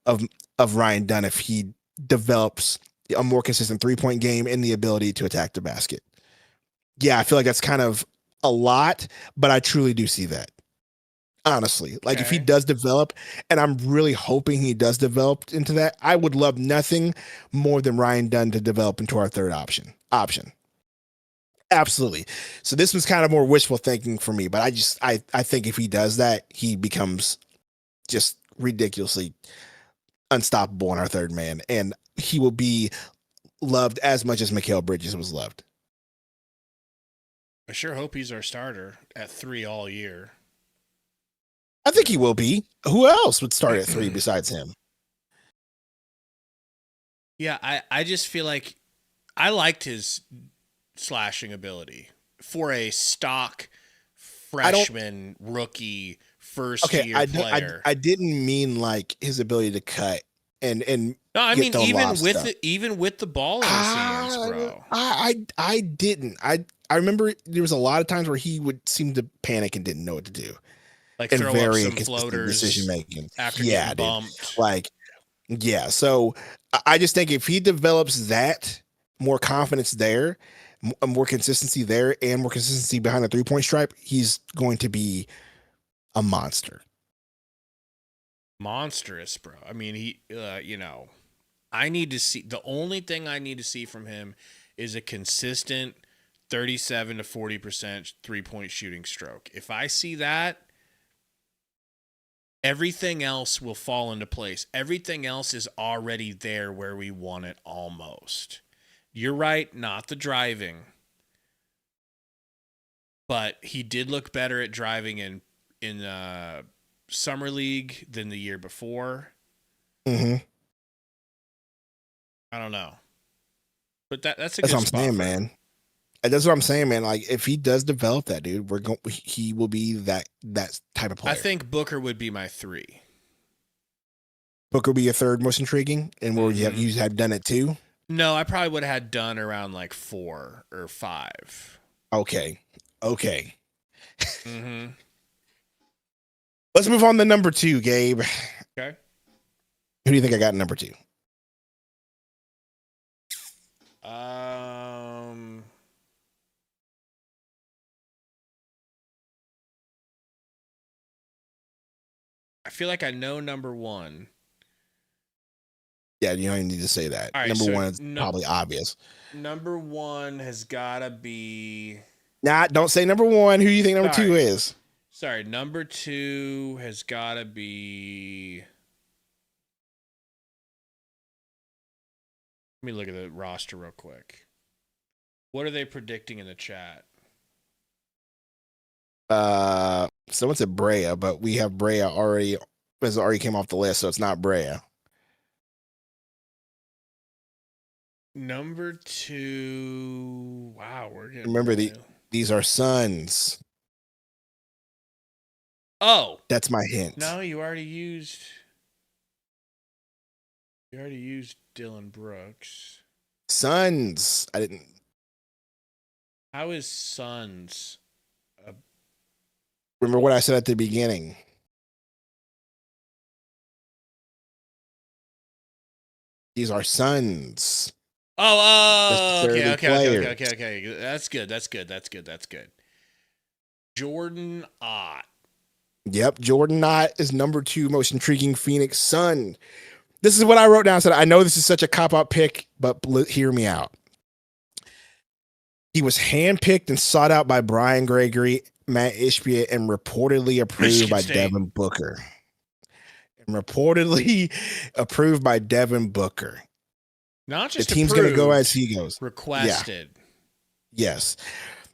of Ryan Dunn if he develops a more consistent 3-point game and the ability to attack the basket. Yeah, I feel like that's kind of a lot, but I truly do see that. Honestly, like if he does develop, and I'm really hoping he does develop into that, I would love nothing more than Ryan Dunn to develop into our third option. Absolutely. So this was kind of more wishful thinking for me, but I think if he does that, he becomes just ridiculously unstoppable in our third man, and he will be loved as much as Mikal Bridges was loved. I sure hope he's our starter at 3 all year. I think he will be. Who else would start at 3 besides him? Yeah, I just feel like I liked his slashing ability for a stock freshman rookie first year player. I didn't mean like his ability to cut and no, I mean even with the ball in his hands, bro. I didn't. I remember there was a lot of times where he would seem to panic and didn't know what to do. Like and throw very up some floaters decision making after getting bumped. So I just think if he develops that more confidence there, more consistency there, and more consistency behind the 3-point stripe, he's going to be a monster. Monstrous, bro. I mean, he, I need to see. The only thing I need to see from him is a consistent 37 to 40% 3-point shooting stroke. If I see that, everything else will fall into place. Everything else is already there where we want it almost. You're right, not the driving. But he did look better at driving in Summer League than the year before. Mm-hmm. I don't know. But that's what I'm saying, man. That's what I'm saying, man. Like if he does develop that, dude, he will be that type of player. I think Booker would be my 3. Booker would be your third most intriguing, and where you have done it too. No, I probably would have had Dunn around like 4 or 5. Okay. Mm-hmm. Let's move on to number 2, Gabe. Okay. Who do you think I got in number 2? I feel like I know number 1. Yeah, you don't even need to say that. Right, number 1 is probably obvious. Number 1 has got to be... Nah, don't say number 1. Who do you think number 2 is? Sorry, number 2 has got to be... Let me look at the roster real quick. What are they predicting in the chat? Someone said Brea, but we have Brea already has already came off the list, so it's not Brea. Number 2. Wow, we're getting Remember, really... these are Suns. Oh, that's my hint. No, you already used Dylan Brooks. Suns. I didn't. How is Suns? Remember what I said at the beginning. These are Suns. Oh, okay. That's good. Jordan Ott. Yep, Jordan Ott is number 2 most intriguing Phoenix Sun. This is what I wrote down. I said, I know this is such a cop-out pick, but hear me out. He was handpicked and sought out by Brian Gregory, Matt Ishbia, and reportedly approved by Devin Booker. Not just the team's going to go as he goes. Requested. Yeah. Yes.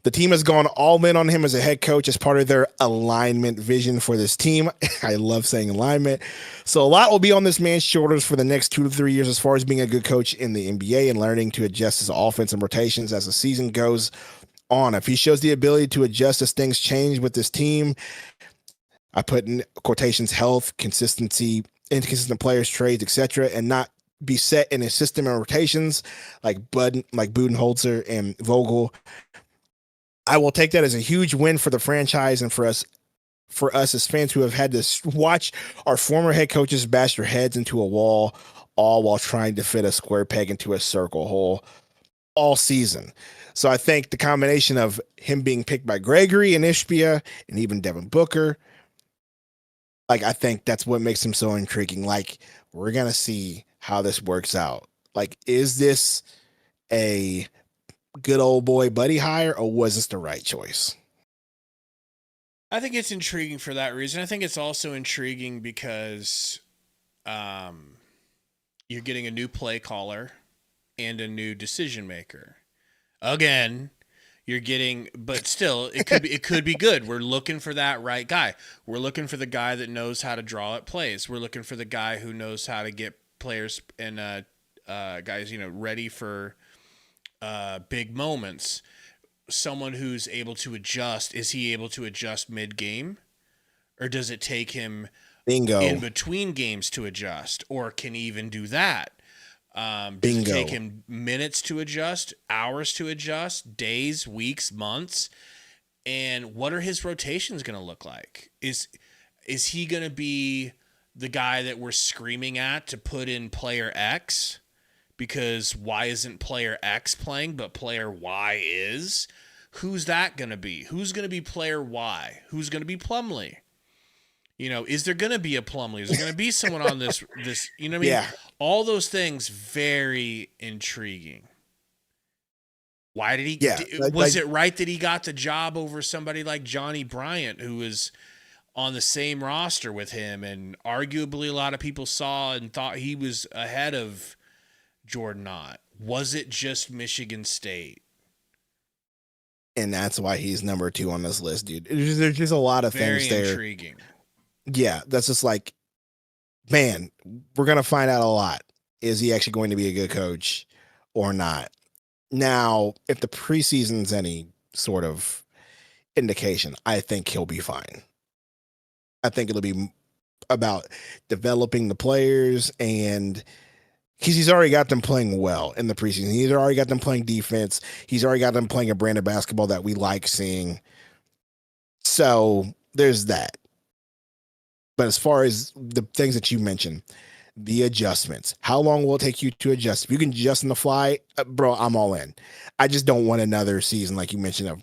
The team has gone all in on him as a head coach as part of their alignment vision for this team. I love saying alignment. So a lot will be on this man's shoulders for the next 2 to 3 years as far as being a good coach in the NBA and learning to adjust his offense and rotations as the season goes on. If he shows the ability to adjust as things change with this team, I put in quotations, health, consistency, inconsistent players, trades, etc., and not be set in a system and rotations like Budenholzer and Vogel, I will take that as a huge win for the franchise and for us as fans who have had to watch our former head coaches bash their heads into a wall, all while trying to fit a square peg into a circle hole all season. So I think the combination of him being picked by Gregory and Ishbia and even Devin Booker, like, I think that's what makes him so intriguing. Like, we're going to see how this works out. Like, is this a good old boy buddy hire, or was this the right choice? I think it's intriguing for that reason. I think it's also intriguing because you're getting a new play caller and a new decision maker. Again, you're getting, but still, it could be good. We're looking for that right guy. We're looking for the guy that knows how to draw up plays. We're looking for the guy who knows how to get players and guys, ready for big moments. Someone who's able to adjust. Is he able to adjust mid-game, or does it take him in between games to adjust, or can he even do that? Does it take him minutes to adjust, hours to adjust, days, weeks, months? And what are his rotations going to look like? Is he going to be the guy that we're screaming at to put in player X? Because why isn't player X playing, but player Y is? Who's that going to be? Who's going to be player Y? Who's going to be Plumlee? Is there going to be a Plumlee? Is there going to be someone on this, you know what I mean? Yeah. All those things, very intriguing. Why did he, was it right that he got the job over somebody like Johnny Bryant, who was on the same roster with him, and arguably a lot of people saw and thought he was ahead of Jordan Ott? Was it just Michigan State? And that's why he's number 2 on this list, dude. There's just a lot of things there. Very intriguing. Yeah, that's just like, man, we're going to find out a lot. Is he actually going to be a good coach or not? Now, if the preseason's any sort of indication, I think he'll be fine. I think it'll be about developing the players, and he's already got them playing well in the preseason. He's already got them playing defense. He's already got them playing a brand of basketball that we like seeing. So there's that. But as far as the things that you mentioned, the adjustments, how long will it take you to adjust? If you can adjust on the fly, bro, I'm all in. I just don't want another season, like you mentioned, of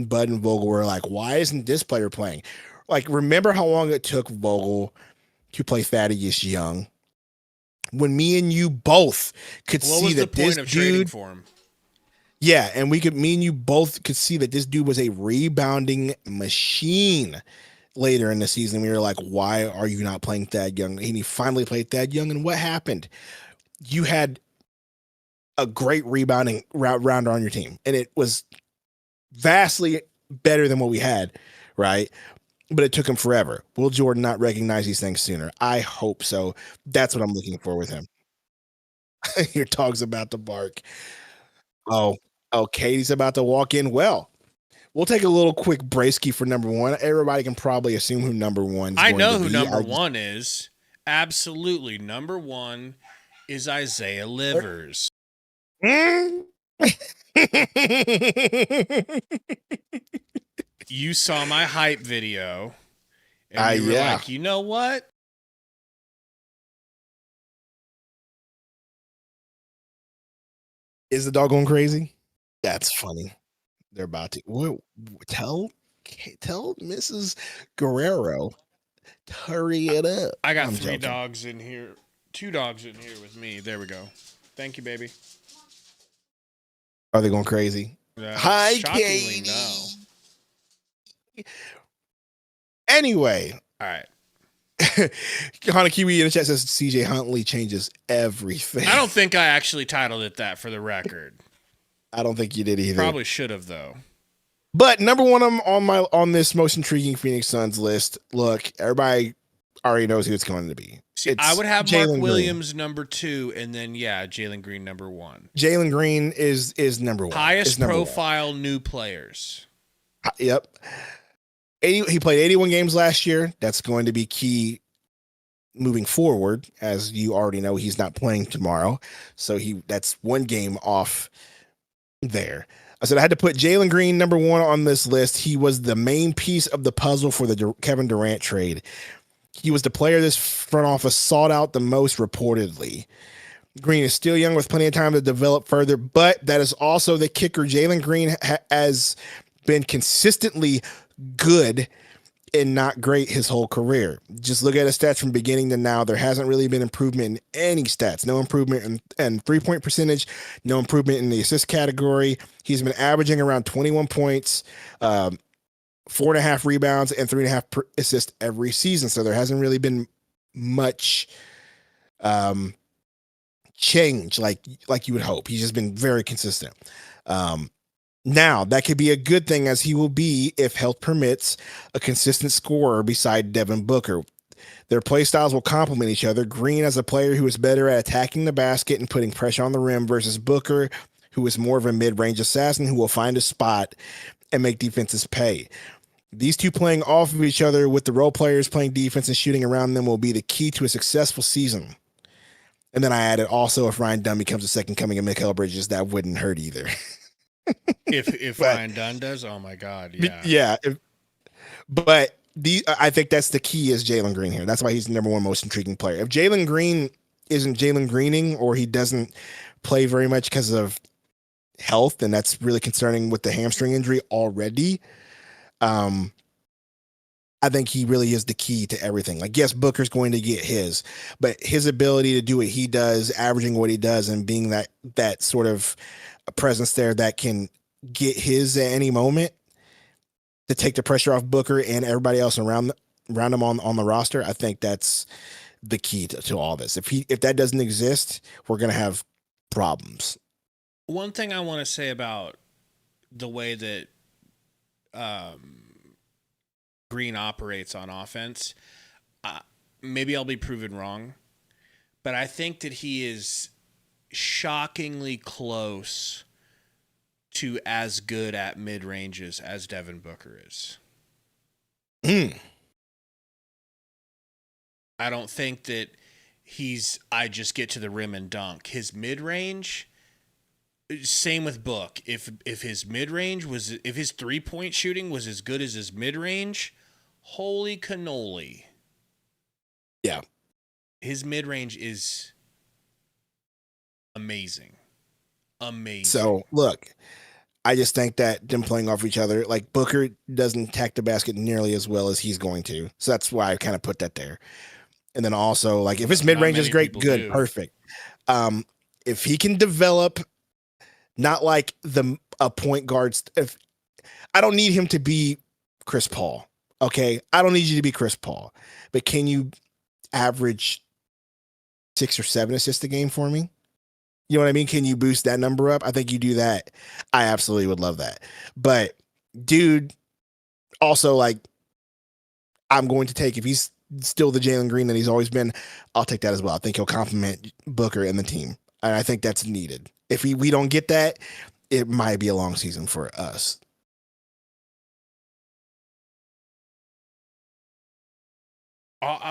Bud and Vogel, where like, why isn't this player playing? Like, remember how long it took Vogel to play Thaddeus Young? When me and you both could see that this dude for him. Yeah, and me and you both could see that this dude was a rebounding machine later in the season. We were like, why are you not playing Thad Young? And he finally played Thad Young, and what happened? You had a great rebounding rounder on your team, and it was vastly better than what we had, right? but it took him forever. Will Jordan not recognize these things sooner? I hope so. That's what I'm looking for with him. Your dog's about to bark. Oh, Katie's about to walk in. Well, we'll take a little quick breaky for number one. Everybody can probably assume who number one is. I know who number one is. Absolutely. Number one is Isaiah Livers. You saw my hype video. And you were like, you know what? Is the dog going crazy? That's funny. They're about to tell Mrs. Guerrero to hurry it up. I got 3 dogs in here. 2 dogs in here with me. There we go. Thank you, baby. Are they going crazy? Hi, Katie. No. Anyway. All right. Hana Kiwi in the chat says CJ Huntley changes everything. I don't think I actually titled it that for the record. I don't think you did either. Probably should have though. But number one on this most intriguing Phoenix Suns list. Look, everybody already knows who it's going to be. See, I would have Mark Williams number 2, and then Jalen Green number 1. Jalen Green is number 1. Highest profile new players. Yep. He played 81 games last year. That's going to be key moving forward. As you already know, he's not playing tomorrow. So that's 1 game off there. I said I had to put Jalen Green number 1 on this list. He was the main piece of the puzzle for the Kevin Durant trade. He was the player this front office sought out the most reportedly. Green is still young with plenty of time to develop further, but that is also the kicker. Jalen Green has been consistently good and not great his whole career. Just look at his stats from beginning to now. There hasn't really been improvement in any stats. No improvement in 3-point percentage, no improvement in the assist category. He's been averaging around 21 points, 4.5 rebounds, and 3.5 assists every season. So there hasn't really been much change like you would hope. He's just been very consistent. Now, that could be a good thing, as he will be, if health permits, a consistent scorer beside Devin Booker. Their play styles will complement each other. Green as a player who is better at attacking the basket and putting pressure on the rim versus Booker, who is more of a mid-range assassin who will find a spot and make defenses pay. These two playing off of each other with the role players playing defense and shooting around them will be the key to a successful season. And then I added also, if Ryan Dunn becomes the second coming of Mikal Bridges, that wouldn't hurt either. If Ryan Dunn does, oh my God, yeah, yeah. But I think that's the key is Jalen Green here. That's why he's the number 1 most intriguing player. If Jalen Green isn't Jalen Greening, or he doesn't play very much because of health, and that's really concerning with the hamstring injury already. I think he really is the key to everything. Like, yes, Booker's going to get his, but his ability to do what he does, averaging what he does, and being that sort of presence there that can get his at any moment to take the pressure off Booker and everybody else around him on the roster. I think that's the key to all this. If that doesn't exist, we're going to have problems. One thing I want to say about the way that Green operates on offense, maybe I'll be proven wrong, but I think that he is shockingly close to as good at mid-ranges as Devin Booker is. I don't think that I just get to the rim and dunk. His mid-range, same with Book. If his mid-range if his 3-point shooting was as good as his mid-range, holy cannoli. Yeah. His mid-range is amazing. So, look, I just think that them playing off each other, like Booker doesn't attack the basket nearly as well as he's going to. So that's why I kind of put that there. And then also, like, if his mid-range is great, good, perfect. If he can develop, not like a point guard. I don't need him to be Chris Paul. Okay, I don't need you to be Chris Paul, but can you average 6 or 7 assists a game for me? You know what I mean? Can you boost that number up? I think you do that. I absolutely would love that. But dude, also, like, I'm going to take, if he's still the Jalen Green that he's always been, I'll take that as well. I think he'll complement Booker and the team. And I think that's needed. If we don't get that, it might be a long season for us.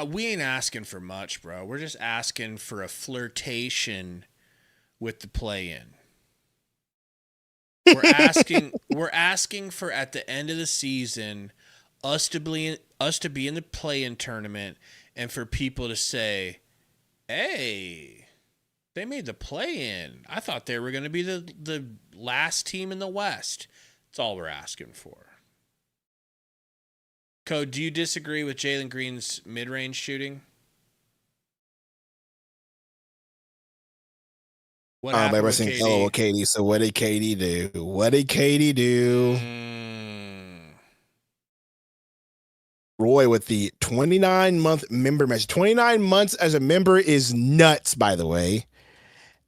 We ain't asking for much, bro. We're just asking for a flirtation with the play-in. We're asking for, at the end of the season, us to be in the play-in tournament, and for people to say, "Hey, they made the play-in. I thought they were going to be the last team in the West." That's all we're asking for. Code, do you disagree with Jalen Green's mid-range shooting? What happened with saying, KD? "Oh, KD." So what did KD do? What did KD do? Roy with the 29-month member message. 29 months as a member is nuts, by the way.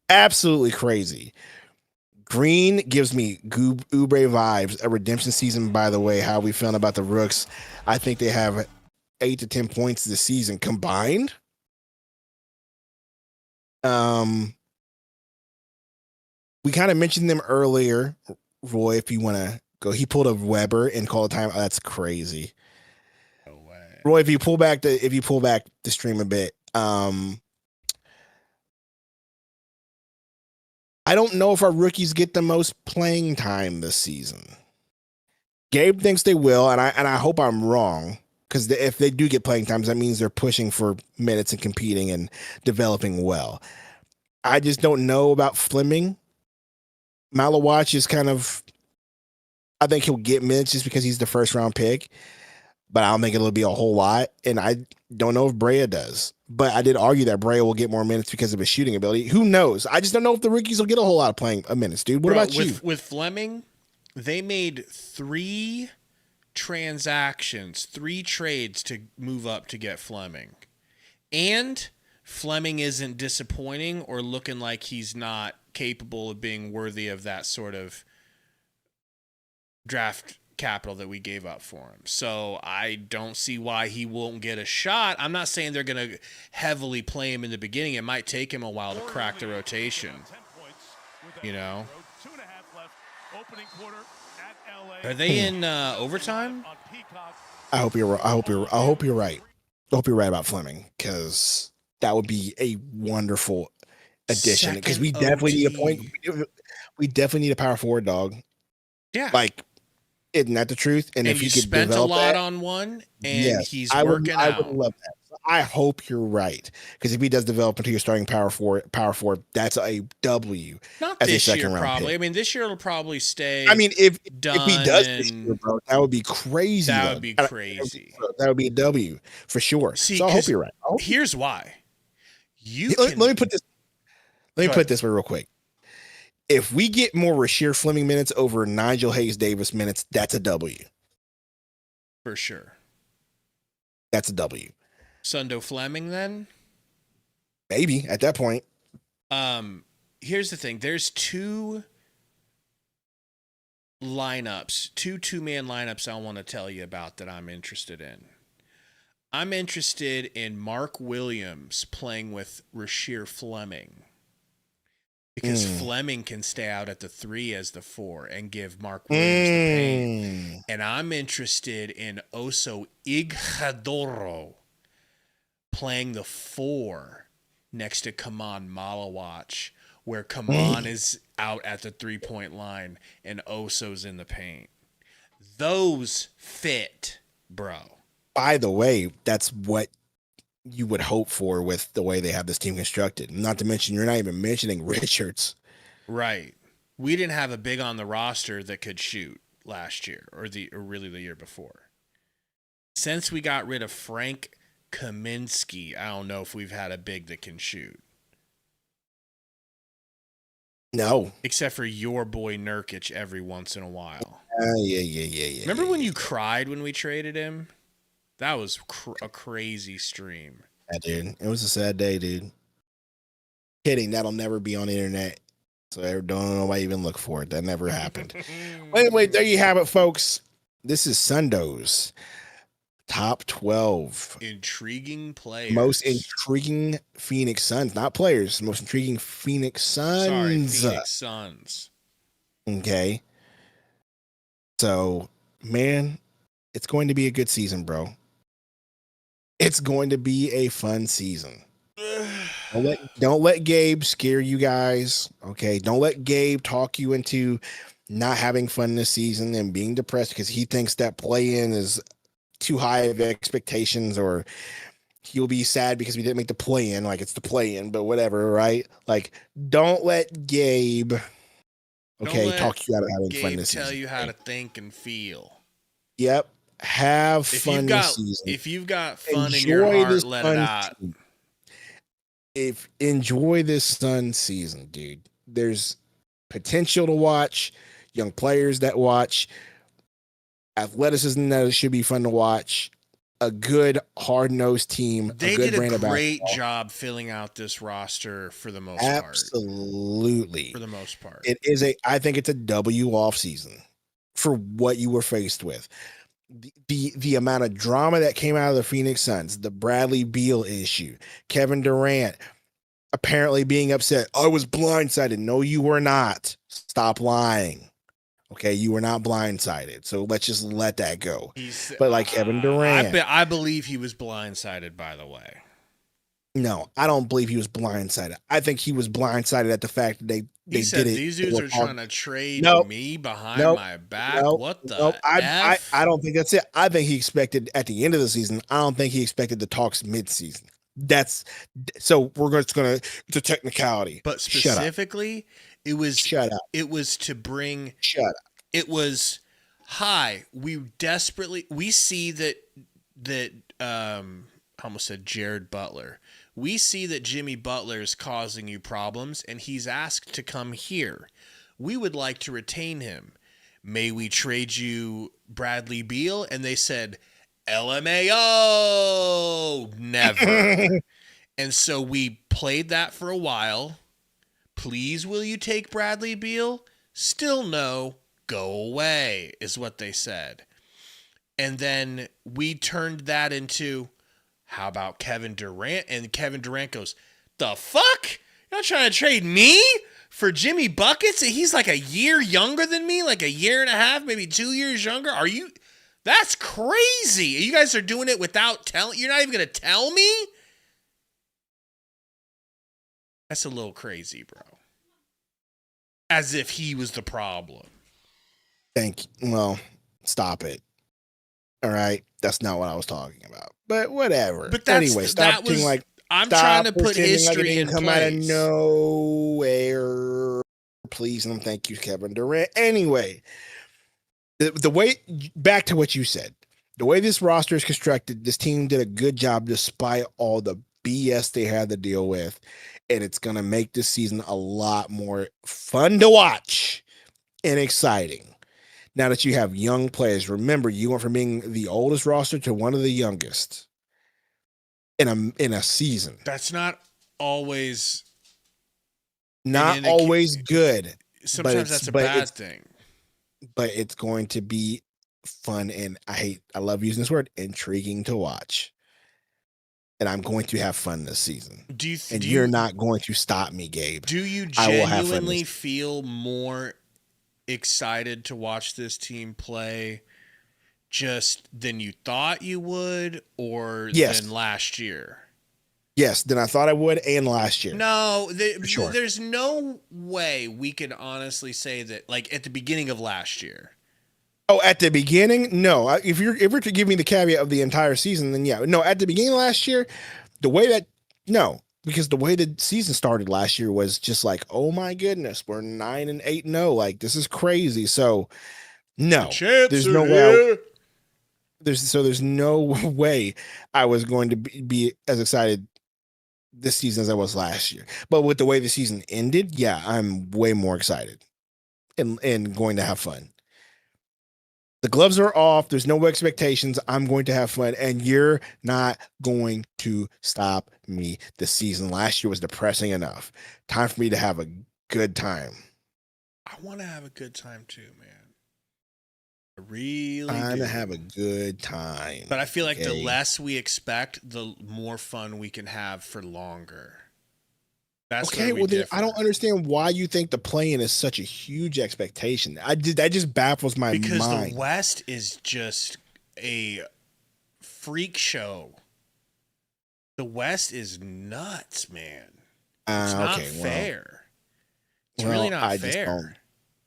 Absolutely crazy. Green gives me Oubre vibes. A redemption season, by the way. How are we feeling about the Rooks? I think they have 8 to 10 points this season combined. We kind of mentioned them earlier. Roy, if you want to go, he pulled a Weber and called time. Oh, that's crazy. No way. Roy, if you pull back the stream a bit, I don't know if our rookies get the most playing time this season. Gabe thinks they will, and I hope I'm wrong, because if they do get playing times, that means they're pushing for minutes and competing and developing well. I just don't know about Fleming. Malawach is kind of, I think he'll get minutes just because he's the first round pick, but I don't think it'll be a whole lot. And I don't know if Brea does, but I did argue that Brea will get more minutes because of his shooting ability. Who knows? I just don't know if the rookies will get a whole lot of playing minutes, dude. What about you? With Fleming, they made 3 transactions, 3 trades to move up to get Fleming. And Fleming isn't disappointing or looking like he's not capable of being worthy of that sort of draft capital that we gave up for him. So I don't see why he won't get a shot. I'm not saying they're going to heavily play him in the beginning. It might take him a while to crack the rotation. You know? Are they in overtime? I hope you're right. I hope you're right. I hope you're right about Fleming, because that would be a wonderful addition. Because we definitely need a point. We definitely need a power forward, dog. Yeah. Like, isn't that the truth? And if you could spent a lot that, on one, and yes, he's working out. I would love that. I hope you're right, because if he does develop into your starting power forward, that's a W. Not this year, probably. I mean, this year it'll probably stay. I mean, if he does this year, bro, that would be crazy. That would be crazy. That would be a W for sure. See, so I hope you're right. Here's why. Let me put this. Let me put this way real quick. If we get more Rasheer Fleming minutes over Nigel Hayes-Davis minutes, that's a W. For sure. That's a W. Sundo Fleming, then? Maybe at that point. Here's the thing. There's 2 lineups, 2 two-man lineups I want to tell you about that I'm interested in. I'm interested in Mark Williams playing with Rasheer Fleming, because Fleming can stay out at the 3 as the 4 and give Mark Williams the paint. And I'm interested in Oso Ighodaro playing the 4 next to Kaman Malawach, where Kaman is out at the 3-point line and Oso's in the paint. Those fit, bro. By the way, that's what you would hope for with the way they have this team constructed. Not to mention, you're not even mentioning Richards. Right. We didn't have a big on the roster that could shoot last year, or really the year before. Since we got rid of Frank Kaminsky, I don't know if we've had a big that can shoot. No. Except for your boy Nurkic every once in a while. Yeah. Remember when you cried when we traded him? That was a crazy stream. Yeah, dude. It was a sad day, dude. Kidding. That'll never be on the internet. So I don't know why I even look for it. That never happened. Anyway, there you have it, folks. This is Sundo's top 12 Intriguing players. most intriguing Phoenix Suns, not players, most intriguing Phoenix Suns. Sorry, Phoenix Suns. Okay. So, man, it's going to be a good season, bro. It's going to be a fun season. Don't let Gabe scare you guys. Okay. Don't let Gabe talk you into not having fun this season and being depressed because he thinks that play-in is too high of expectations, or he'll be sad because we didn't make the play-in, like it's the play-in, but whatever, right? Like, don't let Gabe talk you out of having fun this season. Tell you how to think and feel. Yep. Have fun this season. If you've got fun in your heart, let it out. Enjoy this Sun season, dude. There's potential to watch, young players that watch, athleticism that should be fun to watch, a good hard-nosed team. They did a great job filling out this roster for the most part. Absolutely. For the most part. I think it's a W off season for what you were faced with. The amount of drama that came out of the Phoenix Suns, the Bradley Beal issue, Kevin Durant apparently being upset. I was blindsided. No, you were not. Stop lying. Okay, you were not blindsided. So let's just let that go. But like Kevin Durant, I believe he was blindsided, by the way. No, I don't believe he was blindsided. I think he was blindsided at the fact that they did it. These dudes are trying to trade me behind my back. What the F? I don't think that's it. I think he expected at the end of the season. I don't think he expected the talks mid-season. It's a technicality. But specifically, it was shut up. It was to bring shut up. It was we see that I almost said Jared Butler. We see that Jimmy Butler is causing you problems, and he's asked to come here. We would like to retain him. May we trade you Bradley Beal? And they said, LMAO, never. And so we played that for a while. Please, will you take Bradley Beal? Still no. Go away, is what they said. And then we turned that into, how about Kevin Durant? And Kevin Durant goes, the fuck? You're not trying to trade me for Jimmy Buckets? He's like a year younger than me, like a year and a half, maybe 2 years younger. Are you? That's crazy. You guys are doing it without telling. You're not even going to tell me? That's a little crazy, bro. As if he was the problem. Thank you. Well, stop it. All right. That's not what I was talking about. But whatever. But anyway, stop being like, I'm trying to put history in come place. Out of nowhere. Please and thank you, Kevin Durant. Anyway, the way, back to what you said, the way this roster is constructed, this team did a good job despite all the BS they had to deal with. And it's going to make this season a lot more fun to watch and exciting. Now that you have young players, remember, you went from being the oldest roster to one of the youngest in a season. That's not always good. Sometimes that's a bad thing. But it's going to be fun, and I love using this word, intriguing to watch. And I'm going to have fun this season. You're not going to stop me, Gabe. Do you genuinely feel more excited to watch this team play just than you thought you would, or than last year? Yes, than I thought I would, and last year. No, there's no way we can honestly say that, like, at the beginning of last year. Oh, at the beginning? No. If you're to give me the caveat of the entire season, then yeah. No, at the beginning of last year, because the way the season started last year was just like, oh my goodness, we're 9-8-0. Like, this is crazy. So no, there's no way. There's no way I was going to be as excited this season as I was last year. But with the way the season ended, yeah, I'm way more excited and going to have fun. The gloves are off. There's no expectations. I'm going to have fun, and you're not going to stop me this season. Last year was depressing enough. Time for me to have a good time. I want to have a good time too, man. I really Time do. to have a good time. But I feel like the okay? less we expect, the more fun we can have for longer. That's Okay, where we well then differ. I don't understand why you think the play-in is such a huge expectation. That just baffles my Because mind. the West is just a freak show. The West is nuts, man. It's not fair. It's really not fair.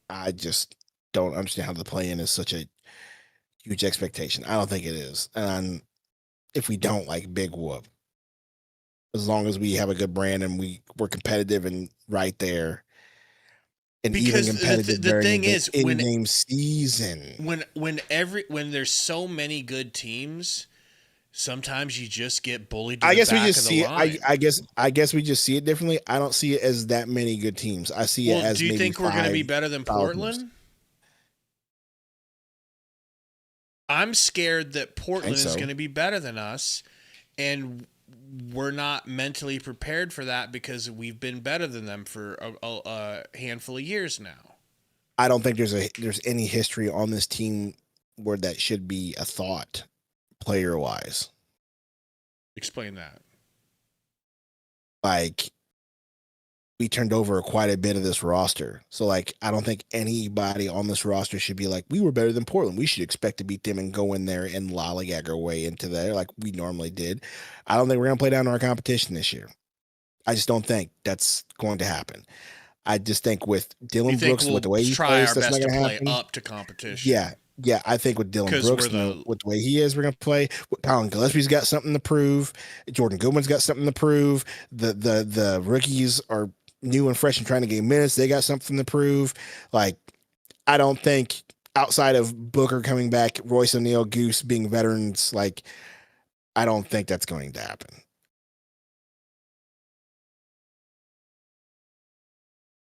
I just don't understand how the play-in is such a huge expectation. I don't think it is. And if we don't, like, big whoop. As long as we have a good brand and we're competitive and right there, and even Because competitive the during thing the is, in-game season. when there's so many good teams, sometimes you just get bullied to I the guess we back just of the see it. line. I guess we just see it differently. I don't see it as that many good teams. I see it Well, as do you maybe think we're going to be 5 better than solid Portland? teams. I'm scared that Portland is so. going to be better than us, and we're not mentally prepared for that because we've been better than them for a handful of years now. I don't think there's any history on this team where that should be a thought, player wise. Explain that. Like, we turned over quite a bit of this roster. So, like, I don't think anybody on this roster should be like, we were better than Portland. We should expect to beat them and go in there and lollygag our way into there like we normally did. I don't think we're going to play down to our competition this year. I just don't think that's going to happen. I just think with Dylan Brooks, with the way he plays, that's not going to happen. Up to competition. Yeah, I think with Dylan Brooks, with the way he is, we're going to play. Colin Gillespie's got something to prove. Jordan Goodwin's got something to prove. The rookies are new and fresh and trying to gain minutes. They got something to prove. Like, I don't think outside of Booker coming back, Royce O'Neal, Goose being veterans, like, I don't think that's going to happen.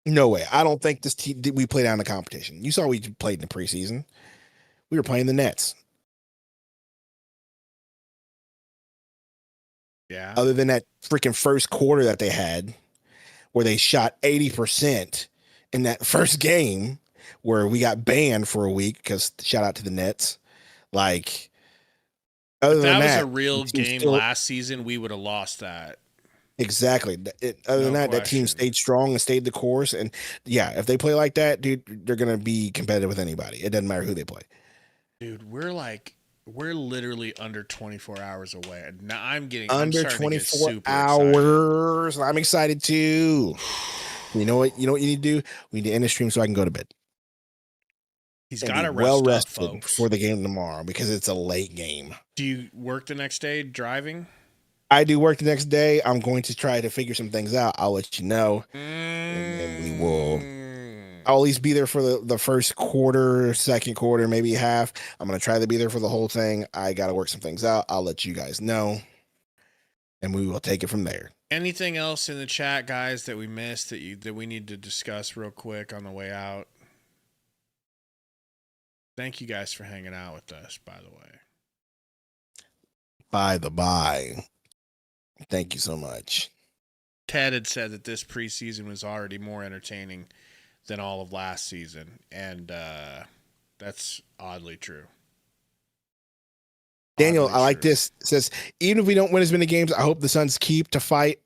No way. I don't think this team we play down the competition. You saw we played in the preseason. We were playing the Nets. Yeah. Other than that freaking first quarter that they had, where they shot 80% in that first game, where we got banned for a week because shout out to the Nets. Like, other than that, was a real game last season, we would have lost that. Exactly. Other than that team stayed strong and stayed the course. And yeah, if they play like that, dude, they're going to be competitive with anybody. It doesn't matter who they play. Dude, we're literally under 24 hours away. Now I'm 24 hours. Excited. I'm excited too. You know what you need to do? We need to end the stream so I can go to bed. He's got to well rested for the game tomorrow because it's a late game. Do you work the next day driving? I do work the next day. I'm going to try to figure some things out. I'll let you know. And then we will. I'll at least be there for the first quarter, second quarter, maybe half. I'm going to try to be there for the whole thing. I got to work some things out. I'll let you guys know. And we will take it from there. Anything else in the chat, guys, that we missed that we need to discuss real quick on the way out? Thank you guys for hanging out with us, by the way. By the by. Thank you so much. Ted had said that this preseason was already more entertaining than all of last season, and that's oddly true. Daniel, I like this. It says, even if we don't win as many games, I hope the Suns keep to fight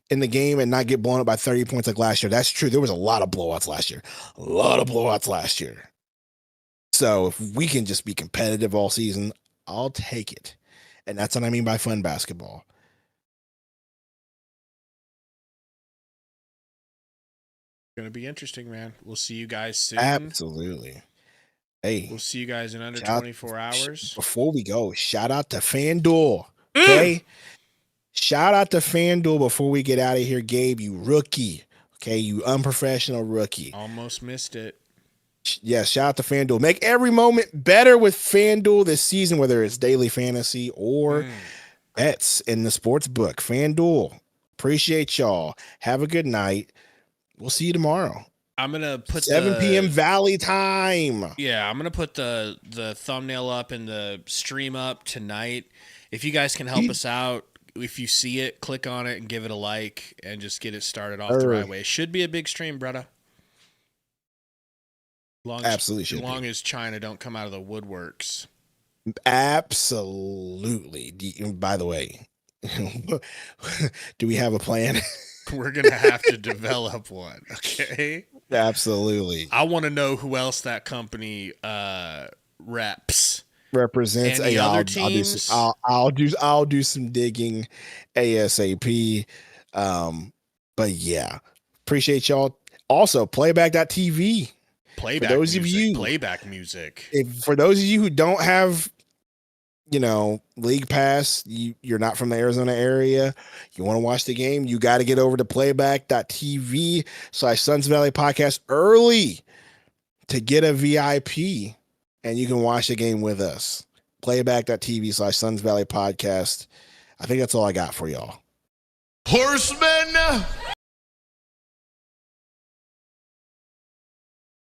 in the game and not get blown up by 30 points like last year. That's true. There was a lot of blowouts last year. So if we can just be competitive all season, I'll take it. And that's what I mean by fun basketball. Going to be interesting, man. We'll see you guys soon. Absolutely. Hey, we'll see you guys in under 24 hours. Before we go, shout out to FanDuel. Okay. Shout out to FanDuel before we get out of here, Gabe, you rookie. Okay, you unprofessional rookie. Almost missed it. Yeah, shout out to FanDuel. Make every moment better with FanDuel this season, whether it's daily fantasy or bets in the sports book. FanDuel. Appreciate y'all. Have a good night. We'll see you tomorrow. I'm gonna put 7 p.m. Valley time. Yeah, I'm gonna put the thumbnail up and the stream up tonight. If you guys can help us out, if you see it, click on it and give it a like and just get it started off the right way. It should be a big stream, brother. Long Absolutely as should long as China don't come out of the woodworks. Absolutely. By the way, do we have a plan? We're gonna have to develop one. Okay. Absolutely. I want to know who else that company reps. Represents. Any Hey, other I'll do teams? some, I'll do some digging ASAP. But yeah, appreciate y'all. Also, playback.tv. Playback those of music. you- Playback music. For those of you who don't have, League Pass, you're not from the Arizona area, you want to watch the game, you got to get over to playback.tv/Suns Valley Podcast early to get a VIP, and you can watch the game with us. Playback.tv/Suns Valley Podcast. I think that's all I got for y'all. Horsemen.